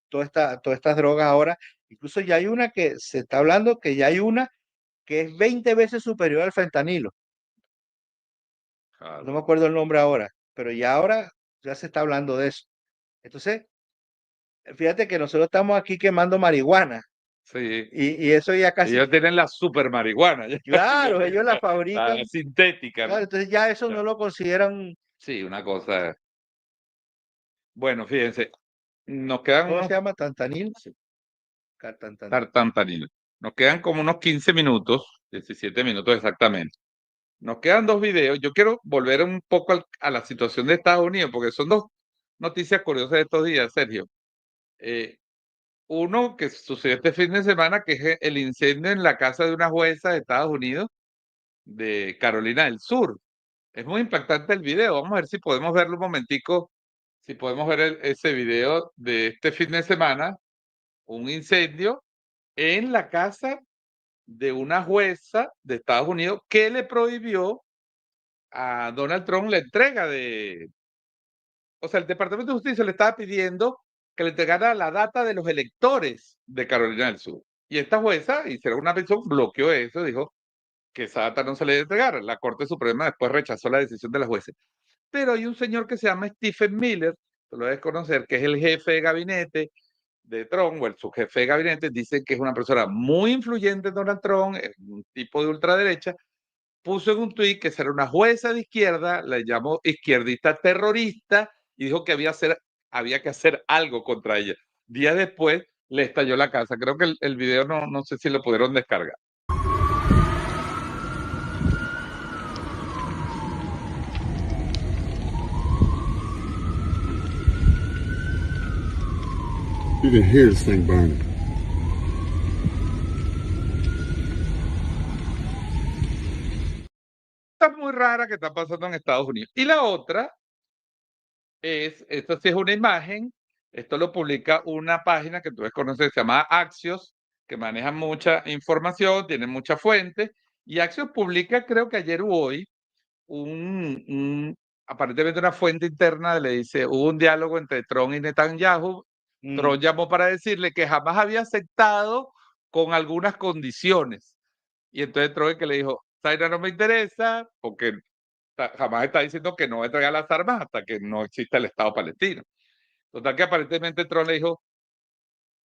todas estas drogas ahora. Incluso ya hay una que se está hablando que ya hay una que es 20 veces superior al fentanilo. No me acuerdo el nombre ahora, pero ahora ya se está hablando de eso. Entonces, fíjate que nosotros estamos aquí quemando marihuana. Sí. Y eso ya casi. Ellos tienen la super marihuana. Claro, ellos la fabrican. La sintética. Claro, entonces ya eso no lo consideran. Sí, una cosa. Bueno, fíjense, nos quedan. ¿Cómo se llama? ¿Tantanil? Sí. Tartantanil. Nos quedan como unos 15 minutos, 17 minutos exactamente. Nos quedan 2 videos. Yo quiero volver un poco a la situación de Estados Unidos, porque son 2 noticias curiosas de estos días, Sergio. Uno que sucedió este fin de semana, que es el incendio en la casa de una jueza de Estados Unidos, de Carolina del Sur. Es muy impactante el video. Vamos a ver si podemos verlo un momentico, si podemos ver ese video de este fin de semana, un incendio en la casa de una jueza de Estados Unidos que le prohibió a Donald Trump la entrega o sea, el Departamento de Justicia le estaba pidiendo que le entregara la data de los electores de Carolina del Sur. Y esta jueza, y será una mención, bloqueó eso, dijo que esa data no se le debe entregar. La Corte Suprema después rechazó la decisión de la jueza. Pero hay un señor que se llama Stephen Miller, tú lo debes conocer, que es el jefe de gabinete de Trump, o el subjefe de gabinete, dice que es una persona muy influyente en Donald Trump, es un tipo de ultraderecha, puso en un tuit que será una jueza de izquierda, la llamó izquierdista terrorista y dijo que había que hacer algo contra ella. Días después le estalló la casa. Creo que el video no sé si lo pudieron descargar. You can hear this thing burning. Está muy rara que está pasando en Estados Unidos. Y la otra esta sí es una imagen, esto lo publica una página que tú debes conocer, se llama Axios, que maneja mucha información, tiene muchas fuentes, y Axios publica, creo que ayer o hoy, aparentemente una fuente interna le dice, hubo un diálogo entre Trump y Netanyahu. Trump llamó para decirle que jamás había aceptado con algunas condiciones. Y entonces Trump que le dijo, Zaira no me interesa, porque jamás está diciendo que no va a entregar las armas hasta que no exista el Estado palestino. Total que aparentemente Trump le dijo,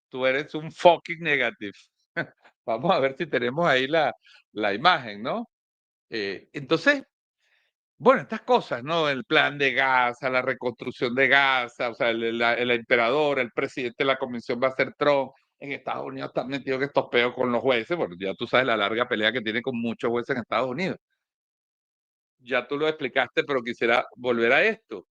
tú eres un fucking negative. Vamos a ver si tenemos ahí la imagen, ¿no? Entonces, bueno, estas cosas, ¿no? El plan de Gaza, la reconstrucción de Gaza, o sea, el emperador, el presidente de la comisión va a ser Trump. En Estados Unidos están metidos que estos peos con los jueces. Bueno, ya tú sabes la larga pelea que tiene con muchos jueces en Estados Unidos. Ya tú lo explicaste, pero quisiera volver a esto.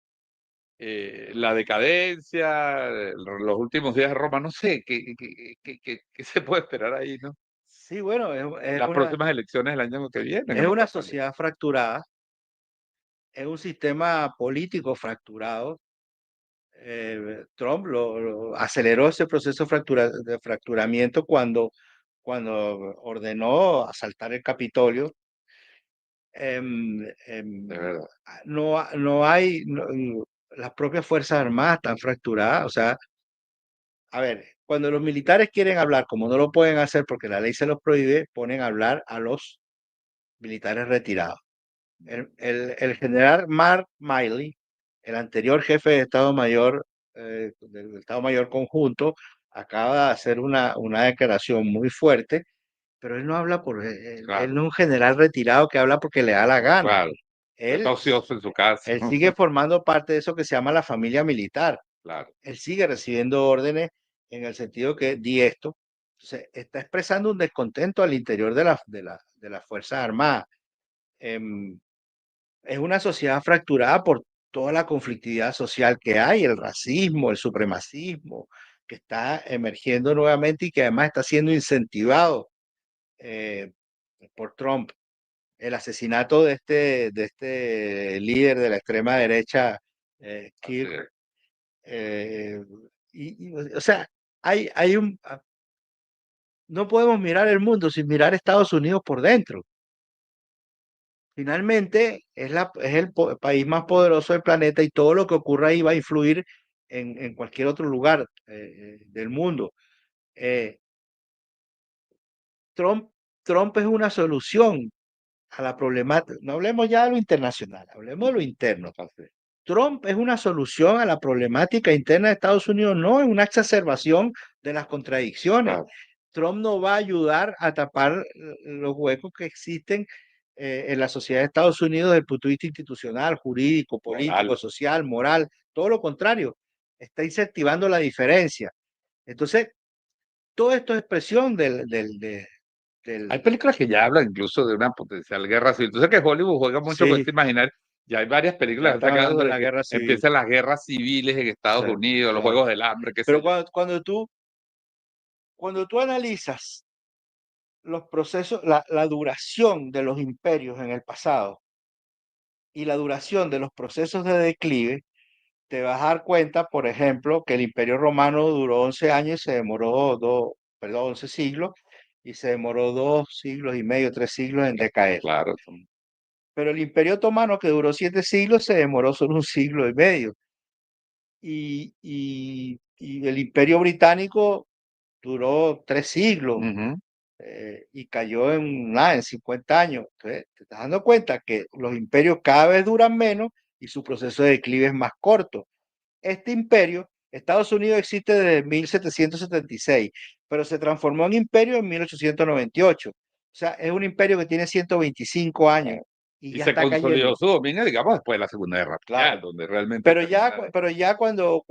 La decadencia, los últimos días de Roma, no sé, ¿qué se puede esperar ahí, no? Sí, bueno, Las próximas elecciones del año que viene. es una sociedad fracturada, es un sistema político fracturado. Trump lo aceleró ese proceso de fracturamiento cuando ordenó asaltar el Capitolio. De verdad. No hay, las propias Fuerzas Armadas están fracturadas. O sea, a ver, cuando los militares quieren hablar, como no lo pueden hacer porque la ley se los prohíbe, ponen a hablar a los militares retirados. El general Mark Milley, el anterior jefe de Estado Mayor, del Estado Mayor Conjunto, acaba de hacer una declaración muy fuerte, pero él no habla Claro. él no es un general retirado que habla porque le da la gana. Claro. Él, Está ocioso en su casa. él sigue formando parte de eso que se llama la familia militar. Claro. Él sigue recibiendo órdenes en el sentido que di esto. Entonces, está expresando un descontento al interior de las Fuerzas Armadas. Es una sociedad fracturada por toda la conflictividad social que hay, el racismo, el supremacismo, que está emergiendo nuevamente y que además está siendo incentivado por Trump. El asesinato de este líder de la extrema derecha, Kirk, o sea, no podemos mirar el mundo sin mirar Estados Unidos por dentro. Finalmente, es el país más poderoso del planeta y todo lo que ocurra ahí va a influir en cualquier otro lugar del mundo. Trump es una solución a la problemática. No hablemos ya de lo internacional, hablemos de lo interno. Trump es una solución a la problemática interna de Estados Unidos, no es una exacerbación de las contradicciones. Claro. Trump no va a ayudar a tapar los huecos que existen en la sociedad de Estados Unidos desde el punto de vista institucional, jurídico, político, social, moral, todo lo contrario, está incentivando la diferencia. Entonces, todo esto es expresión Hay películas que ya hablan incluso de una potencial guerra civil. Entonces que Hollywood juega mucho con este imaginar. Ya hay varias películas que empiezan las guerras civiles en Estados Unidos, los Juegos del Hambre. Pero cuando tú Cuando tú analizas los procesos, la duración de los imperios en el pasado y la duración de los procesos de declive, te vas a dar cuenta, por ejemplo, que el Imperio Romano duró 11 años y se demoró 11 siglos, y se demoró 2 siglos y medio, 3 siglos en decaer. Claro. Pero el Imperio Otomano, que duró 7 siglos, se demoró solo 1 siglo y medio. Y el Imperio Británico duró 3 siglos Ujú. y cayó en 50 años. Entonces, te estás dando cuenta que los imperios cada vez duran menos y su proceso de declive es más corto. Este imperio, Estados Unidos existe desde 1776, pero se transformó en imperio en 1898. O sea, es un imperio que tiene 125 años y Y ya se está consolidó cayendo. su dominio, digamos, después de la Segunda Guerra Mundial, Claro. donde realmente Pero ya, termina- pero ya cuando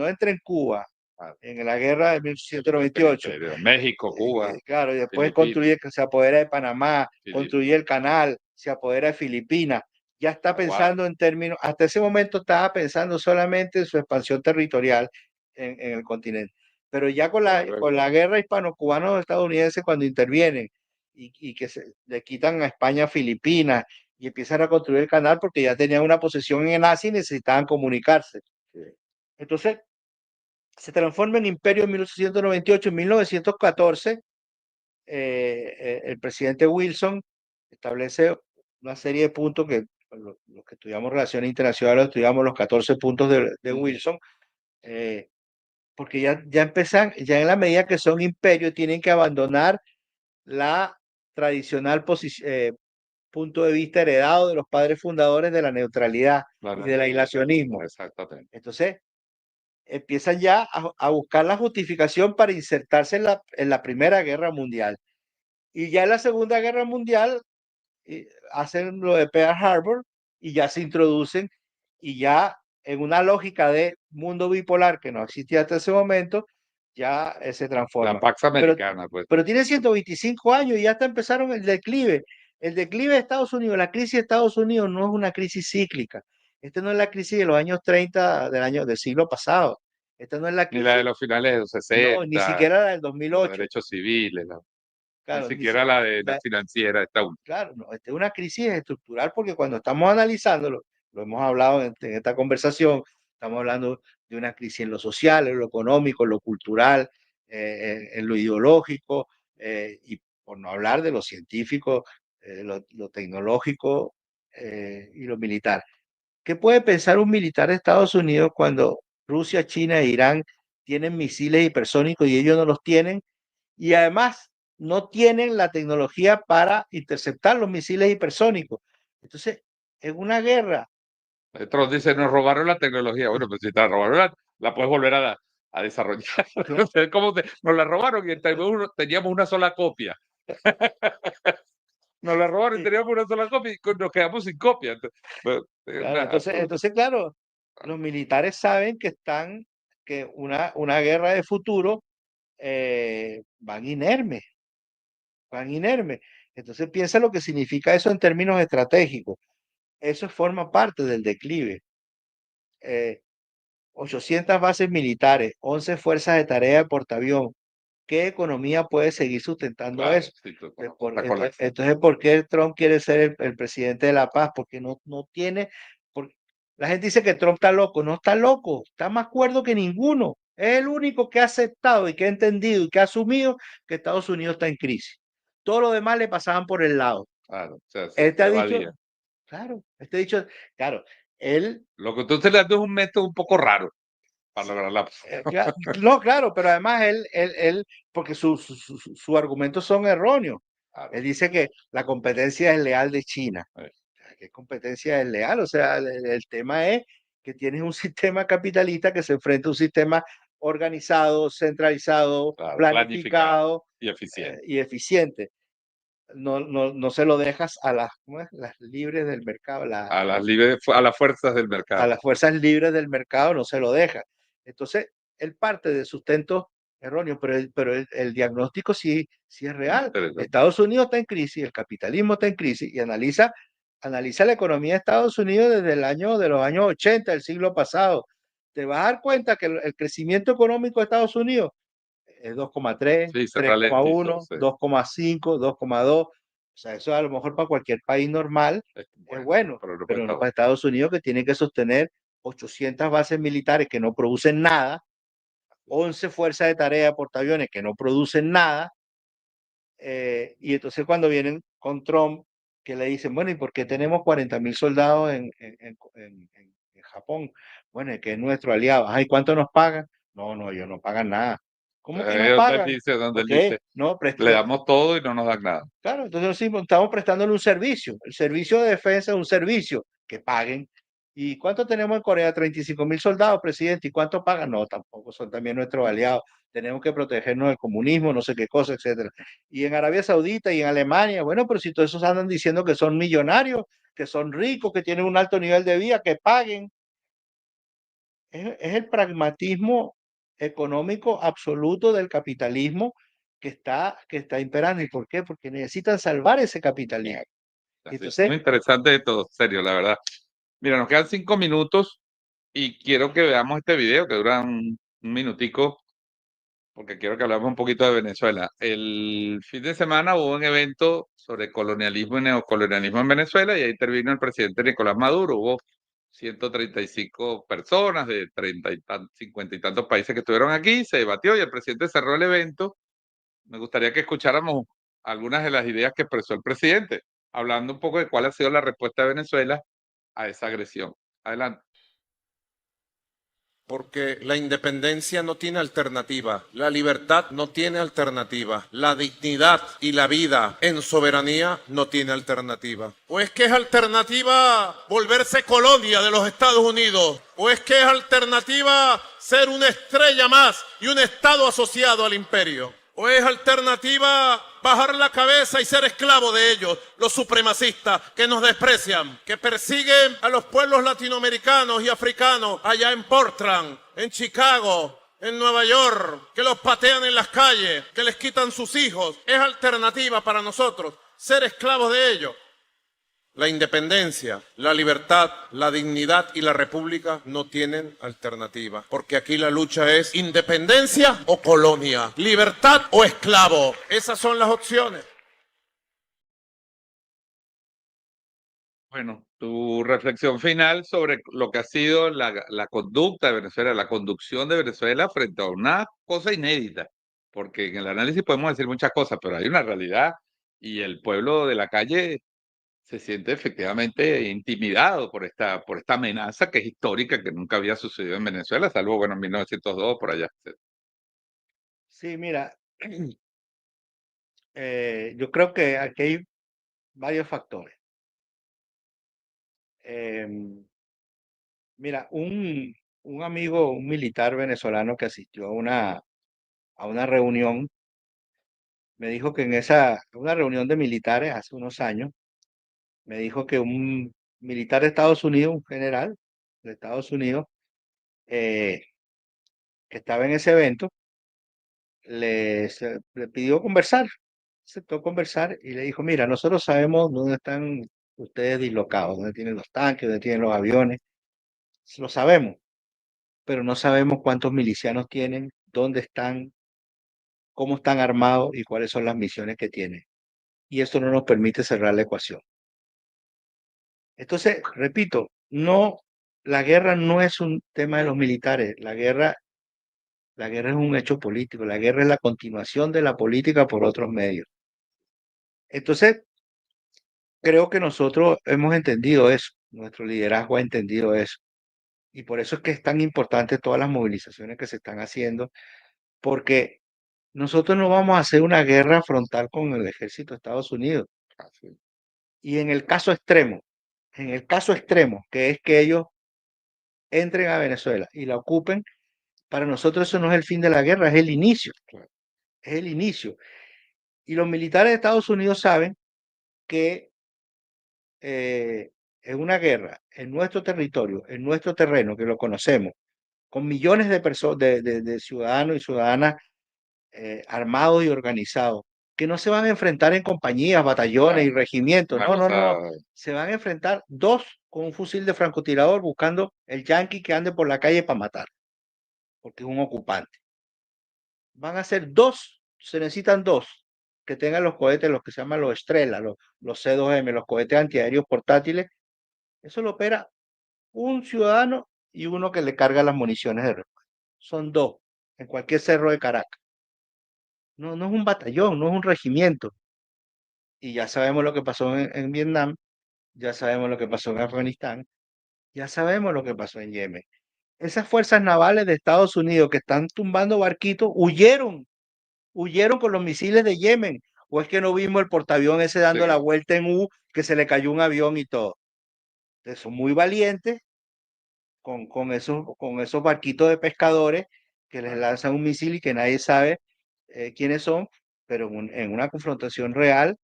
entra en Cuba, Claro. en la guerra de 1898, México, Cuba, claro, y después Filipinas. construye, que se apodera de Panamá, Sí, construye el canal, se apodera de Filipinas, ya está Hawái. pensando en términos, hasta ese momento estaba pensando solamente en su expansión territorial en el continente. Pero ya con la guerra hispano-cubano-estadounidense, cuando intervienen y que le quitan a España Filipinas y empiezan a construir el canal porque ya tenían una posesión en Asia y necesitaban comunicarse. Entonces, se transforma en imperio en 1898. En 1914, el presidente Wilson establece una serie de puntos que los que estudiamos relaciones internacionales estudiamos los 14 puntos de Wilson, porque ya empiezan, ya en la medida que son imperios, tienen que abandonar la tradicional punto de vista heredado de los padres fundadores de la neutralidad y del aislacionismo. Exactamente. Entonces, empiezan ya a buscar la justificación para insertarse en la Primera Guerra Mundial. Y ya en la Segunda Guerra Mundial hacen lo de Pearl Harbor y ya se introducen y ya en una lógica de mundo bipolar que no existía hasta ese momento, ya se transforma. La Pax Americana, pues. Pero tiene 125 años y ya está empezaron el declive. El declive de Estados Unidos, la crisis de Estados Unidos no es una crisis cíclica. Esta no es la crisis de los años 30 del siglo pasado. Esta no es la Ni crisis. la de los finales de los 60. No, ni siquiera la del Los 2008. derechos civiles, Claro, ni siquiera la de la la- financiera, esta última. Claro, no, esta es una crisis estructural porque cuando estamos analizándolo, lo hemos hablado en esta conversación, estamos hablando de una crisis en lo social, en lo económico, en lo cultural, en lo ideológico, y por no hablar de lo científico, lo tecnológico y lo militar. ¿Qué puede pensar un militar de Estados Unidos cuando Rusia, China e Irán tienen misiles hipersónicos y ellos no los tienen? Y además no tienen la tecnología para interceptar los misiles hipersónicos. Entonces, en una guerra, Trump dice, nos robaron la tecnología. Bueno, pues si te la robaron, la puedes volver a desarrollar. Nos la robaron y teníamos una sola copia. Nos la robaron y teníamos una sola copia y nos quedamos sin copia. claro, entonces, claro, los militares saben que una guerra de futuro van inermes, van inermes. Entonces piensa lo que significa eso en términos estratégicos. Eso forma parte del declive. 800 bases militares, 11 fuerzas de tarea de portaavión. ¿Qué economía puede seguir sustentando Claro, eso? sí, Entonces, ¿por qué Trump quiere ser el presidente de la paz? Porque no tiene. La gente dice que Trump está loco. No está loco, está más cuerdo que ninguno. Es el único que ha aceptado y que ha entendido y que ha asumido que Estados Unidos está en crisis. Todos los demás le pasaban por el lado. Claro, o sea, Este ha dicho, evadía. claro, él. Lo que tú estás dando es un método un poco raro para lograr la paz. No, claro, pero además él porque sus argumentos son erróneos. Claro. Él dice que la competencia es leal de China. ¿Qué competencia es leal? O sea, el tema es que tienes un sistema capitalista que se enfrenta a un sistema organizado, centralizado, Claro, planificado y eficiente. No se lo dejas a las libres del mercado, A las fuerzas del mercado. a las fuerzas libres del mercado no se lo deja. Entonces, él parte de sustentos erróneos, pero el diagnóstico sí es real. Estados Unidos está en crisis, el capitalismo está en crisis y analiza la economía de Estados Unidos desde de los años 80 del siglo pasado. te vas a dar cuenta que el crecimiento económico de Estados Unidos es 2,3, Sí, se 3,1, ralentizó, sí. 2,5, 2,2. O sea, eso a lo mejor para cualquier país normal Es es bueno, pero Europa pero no está para Estados Unidos, que tiene que sostener 800 bases militares que no producen nada, 11 fuerzas de tarea de portaaviones que no producen nada. Y entonces cuando vienen con Trump, que le dicen, bueno, ¿y por qué tenemos 40.000 soldados en Japón? Bueno, es que es nuestro aliado. Ay, ¿cuánto nos pagan? No, no, ellos no pagan nada. ¿Cómo que no donde él pagan? dice, donde él Ok, dice, no, le damos todo y no nos dan nada. claro, entonces sí, estamos prestándole un servicio. El servicio de defensa es un servicio que paguen. ¿Y cuánto tenemos en Corea? 35.000 soldados, presidente. ¿Y cuánto pagan? No, tampoco son también nuestros aliados. Tenemos que protegernos del comunismo, no sé qué cosa, etcétera. Y en Arabia Saudita y en Alemania, bueno, pero si todos esos andan diciendo que son millonarios, que son ricos, que tienen un alto nivel de vida, que paguen. Es el pragmatismo económico absoluto del capitalismo que está imperando. ¿Y por qué? Porque necesitan salvar ese capitalismo. Así, Entonces, muy interesante de todo, serio, la verdad. Mira, nos quedan 5 minutos y quiero que veamos este video que dura un minutico, porque quiero que hablemos un poquito de Venezuela. El fin de semana hubo un evento sobre colonialismo y neocolonialismo en Venezuela y ahí intervino el presidente Nicolás Maduro. Hubo 135 personas de 50 y tantos países que estuvieron aquí, se debatió y el presidente cerró el evento. Me gustaría que escucháramos algunas de las ideas que expresó el presidente, hablando un poco de cuál ha sido la respuesta de Venezuela a esa agresión. Adelante. Porque la independencia no tiene alternativa, la libertad no tiene alternativa, la dignidad y la vida en soberanía no tiene alternativa. ¿O es que es alternativa volverse colonia de los Estados Unidos? ¿O es que es alternativa ser una estrella más y un Estado asociado al imperio? ¿O es alternativa bajar la cabeza y ser esclavo de ellos, los supremacistas que nos desprecian, que persiguen a los pueblos latinoamericanos y africanos allá en Portland, en Chicago, en Nueva York, que los patean en las calles, que les quitan sus hijos? ¿Es alternativa para nosotros ser esclavos de ellos? La independencia, la libertad, la dignidad y la república no tienen alternativa, porque aquí la lucha es independencia o colonia, libertad o esclavo. Esas son las opciones. Bueno, tu reflexión final sobre lo que ha sido la conducta de Venezuela, la conducción de Venezuela frente a una cosa inédita, porque en el análisis podemos decir muchas cosas, pero hay una realidad y el pueblo de la calle se siente efectivamente intimidado por esta amenaza que es histórica, que nunca había sucedido en Venezuela, salvo, bueno, en 1902, por allá. sí, mira, yo creo que aquí hay varios factores. Mira, un amigo, un militar venezolano que asistió a una reunión, me dijo que una reunión de militares hace unos años, me dijo que un militar de Estados Unidos, un general de Estados Unidos, eh, que estaba en ese evento, le pidió conversar, aceptó conversar y le dijo, mira, nosotros sabemos dónde están ustedes dislocados, dónde tienen los tanques, dónde tienen los aviones, lo sabemos, pero no sabemos cuántos milicianos tienen, dónde están, cómo están armados y cuáles son las misiones que tienen. Y esto no nos permite cerrar la ecuación. Entonces, repito, no, la guerra no es un tema de los militares, la guerra es un hecho político, la guerra es la continuación de la política por otros medios. Entonces, creo que nosotros hemos entendido eso, nuestro liderazgo ha entendido eso. Y por eso es que es tan importante todas las movilizaciones que se están haciendo, porque nosotros no vamos a hacer una guerra frontal con el ejército de Estados Unidos. Y en el caso extremo, que es que ellos entren a Venezuela y la ocupen, para nosotros eso no es el fin de la guerra, es el inicio. Es el inicio. Y los militares de Estados Unidos saben que en una guerra, en nuestro territorio, en nuestro terreno, que lo conocemos, con millones de personas, de ciudadanos y ciudadanas armados y organizados, que no se van a enfrentar en compañías, batallones y regimientos. Una No, no, cosa- no. Se van a enfrentar dos con un fusil de francotirador buscando el yanqui que ande por la calle para matar, porque es un ocupante. Van a ser dos, se necesitan dos que tengan los cohetes, los que se llaman los Estrella, los C2M, los cohetes antiaéreos portátiles. Eso lo opera un ciudadano y uno que le carga las municiones de respuesta. Son dos en cualquier cerro de Caracas. No, no es un batallón, no es un regimiento. Y ya sabemos lo que pasó en Vietnam, ya sabemos lo que pasó en Afganistán, ya sabemos lo que pasó en Yemen. Esas fuerzas navales de Estados Unidos que están tumbando barquitos huyeron con los misiles de Yemen. ¿O es que no vimos el portaavión ese dando Sí. la vuelta en U, que se le cayó un avión y todo? Entonces, son muy valientes con esos barquitos de pescadores que les lanzan un misil y que nadie sabe quiénes son, pero en una confrontación real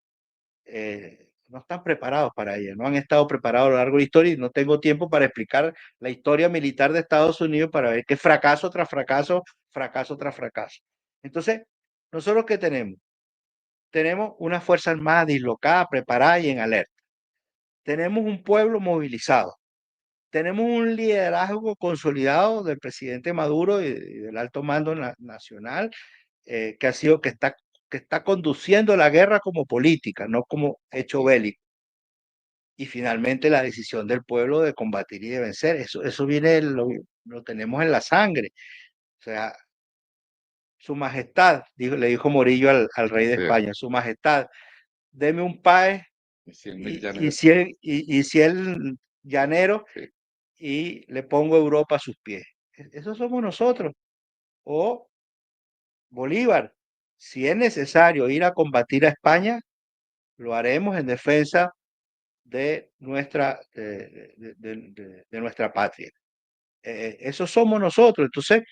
no están preparados para ella, no han estado preparados a lo largo de la historia y no tengo tiempo para explicar la historia militar de Estados Unidos para ver qué fracaso tras fracaso, fracaso tras fracaso. Entonces, nosotros ¿qué tenemos? Tenemos una fuerza armada dislocada, preparada y en alerta. Tenemos un pueblo movilizado. Tenemos un liderazgo consolidado del presidente Maduro y del alto mando nacional que está conduciendo la guerra como política, no como hecho bélico. Y finalmente la decisión del pueblo de combatir y de vencer. Eso viene, lo tenemos en la sangre. O sea, Su Majestad, le dijo Morillo al rey de Sí. España, Su Majestad, deme un paez Y 100.000 y llaneros. 100 llaneros Sí. y le pongo Europa a sus pies. Esos somos nosotros. O Bolívar, si es necesario ir a combatir a España, lo haremos en defensa de nuestra patria. Eso somos nosotros. Entonces,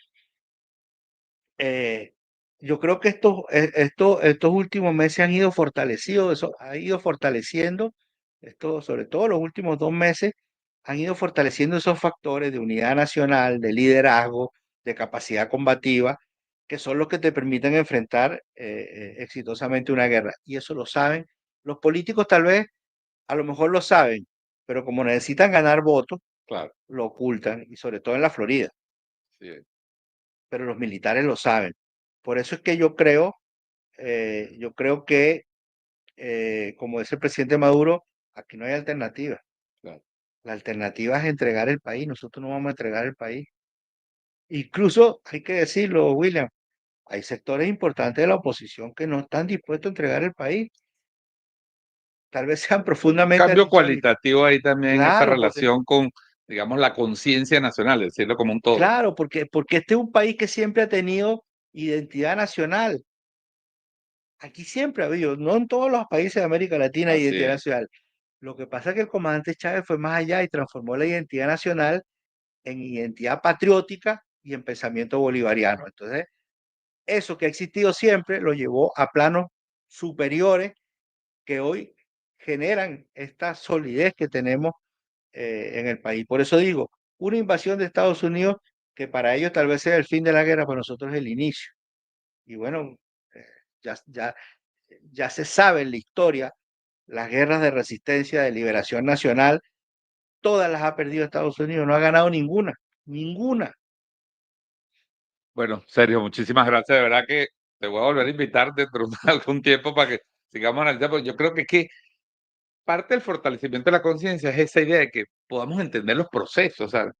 yo creo que estos últimos meses han ido fortaleciendo, sobre todo los últimos 2 meses, han ido fortaleciendo esos factores de unidad nacional, de liderazgo, de capacidad combativa, que son los que te permiten enfrentar exitosamente una guerra. Y eso lo saben. Los políticos tal vez, a lo mejor lo saben, pero como necesitan ganar votos, Claro. lo ocultan, y sobre todo en la Florida. Sí. Pero los militares lo saben. Por eso es que yo creo que, como dice el presidente Maduro, aquí no hay alternativa. Claro. La alternativa es entregar el país. Nosotros no vamos a entregar el país. Incluso, hay que decirlo, William, hay sectores importantes de la oposición que no están dispuestos a entregar el país. Tal vez sean profundamente Cambio antisionistas. cualitativo ahí también, esa Claro, porque- relación con, digamos, la conciencia nacional, decirlo como un todo. Claro, porque este es un país que siempre ha tenido identidad nacional. Aquí siempre ha habido, no en todos los países de América Latina, hay Así identidad es. nacional. Lo que pasa es que el comandante Chávez fue más allá y transformó la identidad nacional en identidad patriótica y en pensamiento bolivariano. Entonces, eso que ha existido siempre lo llevó a planos superiores que hoy generan esta solidez que tenemos en el país. Por eso digo, una invasión de Estados Unidos que para ellos tal vez sea el fin de la guerra, para nosotros es el inicio. Y bueno, ya se sabe en la historia, las guerras de resistencia, de liberación nacional, todas las ha perdido Estados Unidos, no ha ganado ninguna. Bueno, Sergio, muchísimas gracias. De verdad que te voy a volver a invitar dentro de algún tiempo para que sigamos analizando, porque yo creo que parte del fortalecimiento de la conciencia es esa idea de que podamos entender los procesos. O sea,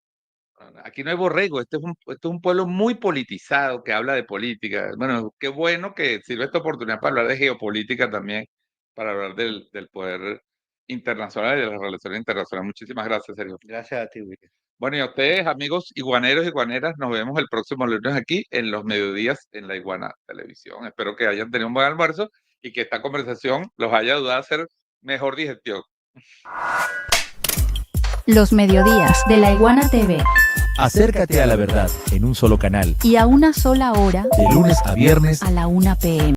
aquí no hay borrego, este es un pueblo muy politizado que habla de política. Bueno, qué bueno que sirve esta oportunidad para hablar de geopolítica también, para hablar del poder internacional y de las relaciones internacionales. Muchísimas gracias, Sergio. Gracias a ti, William. Bueno, y a ustedes, amigos iguaneros y iguaneras, nos vemos el próximo lunes aquí en los mediodías en La Iguana Televisión. Espero que hayan tenido un buen almuerzo y que esta conversación los haya ayudado a hacer mejor digestión. Los mediodías de La Iguana TV. Acércate a la verdad en un solo canal. Y a una sola hora, De lunes a viernes a la 1 p.m.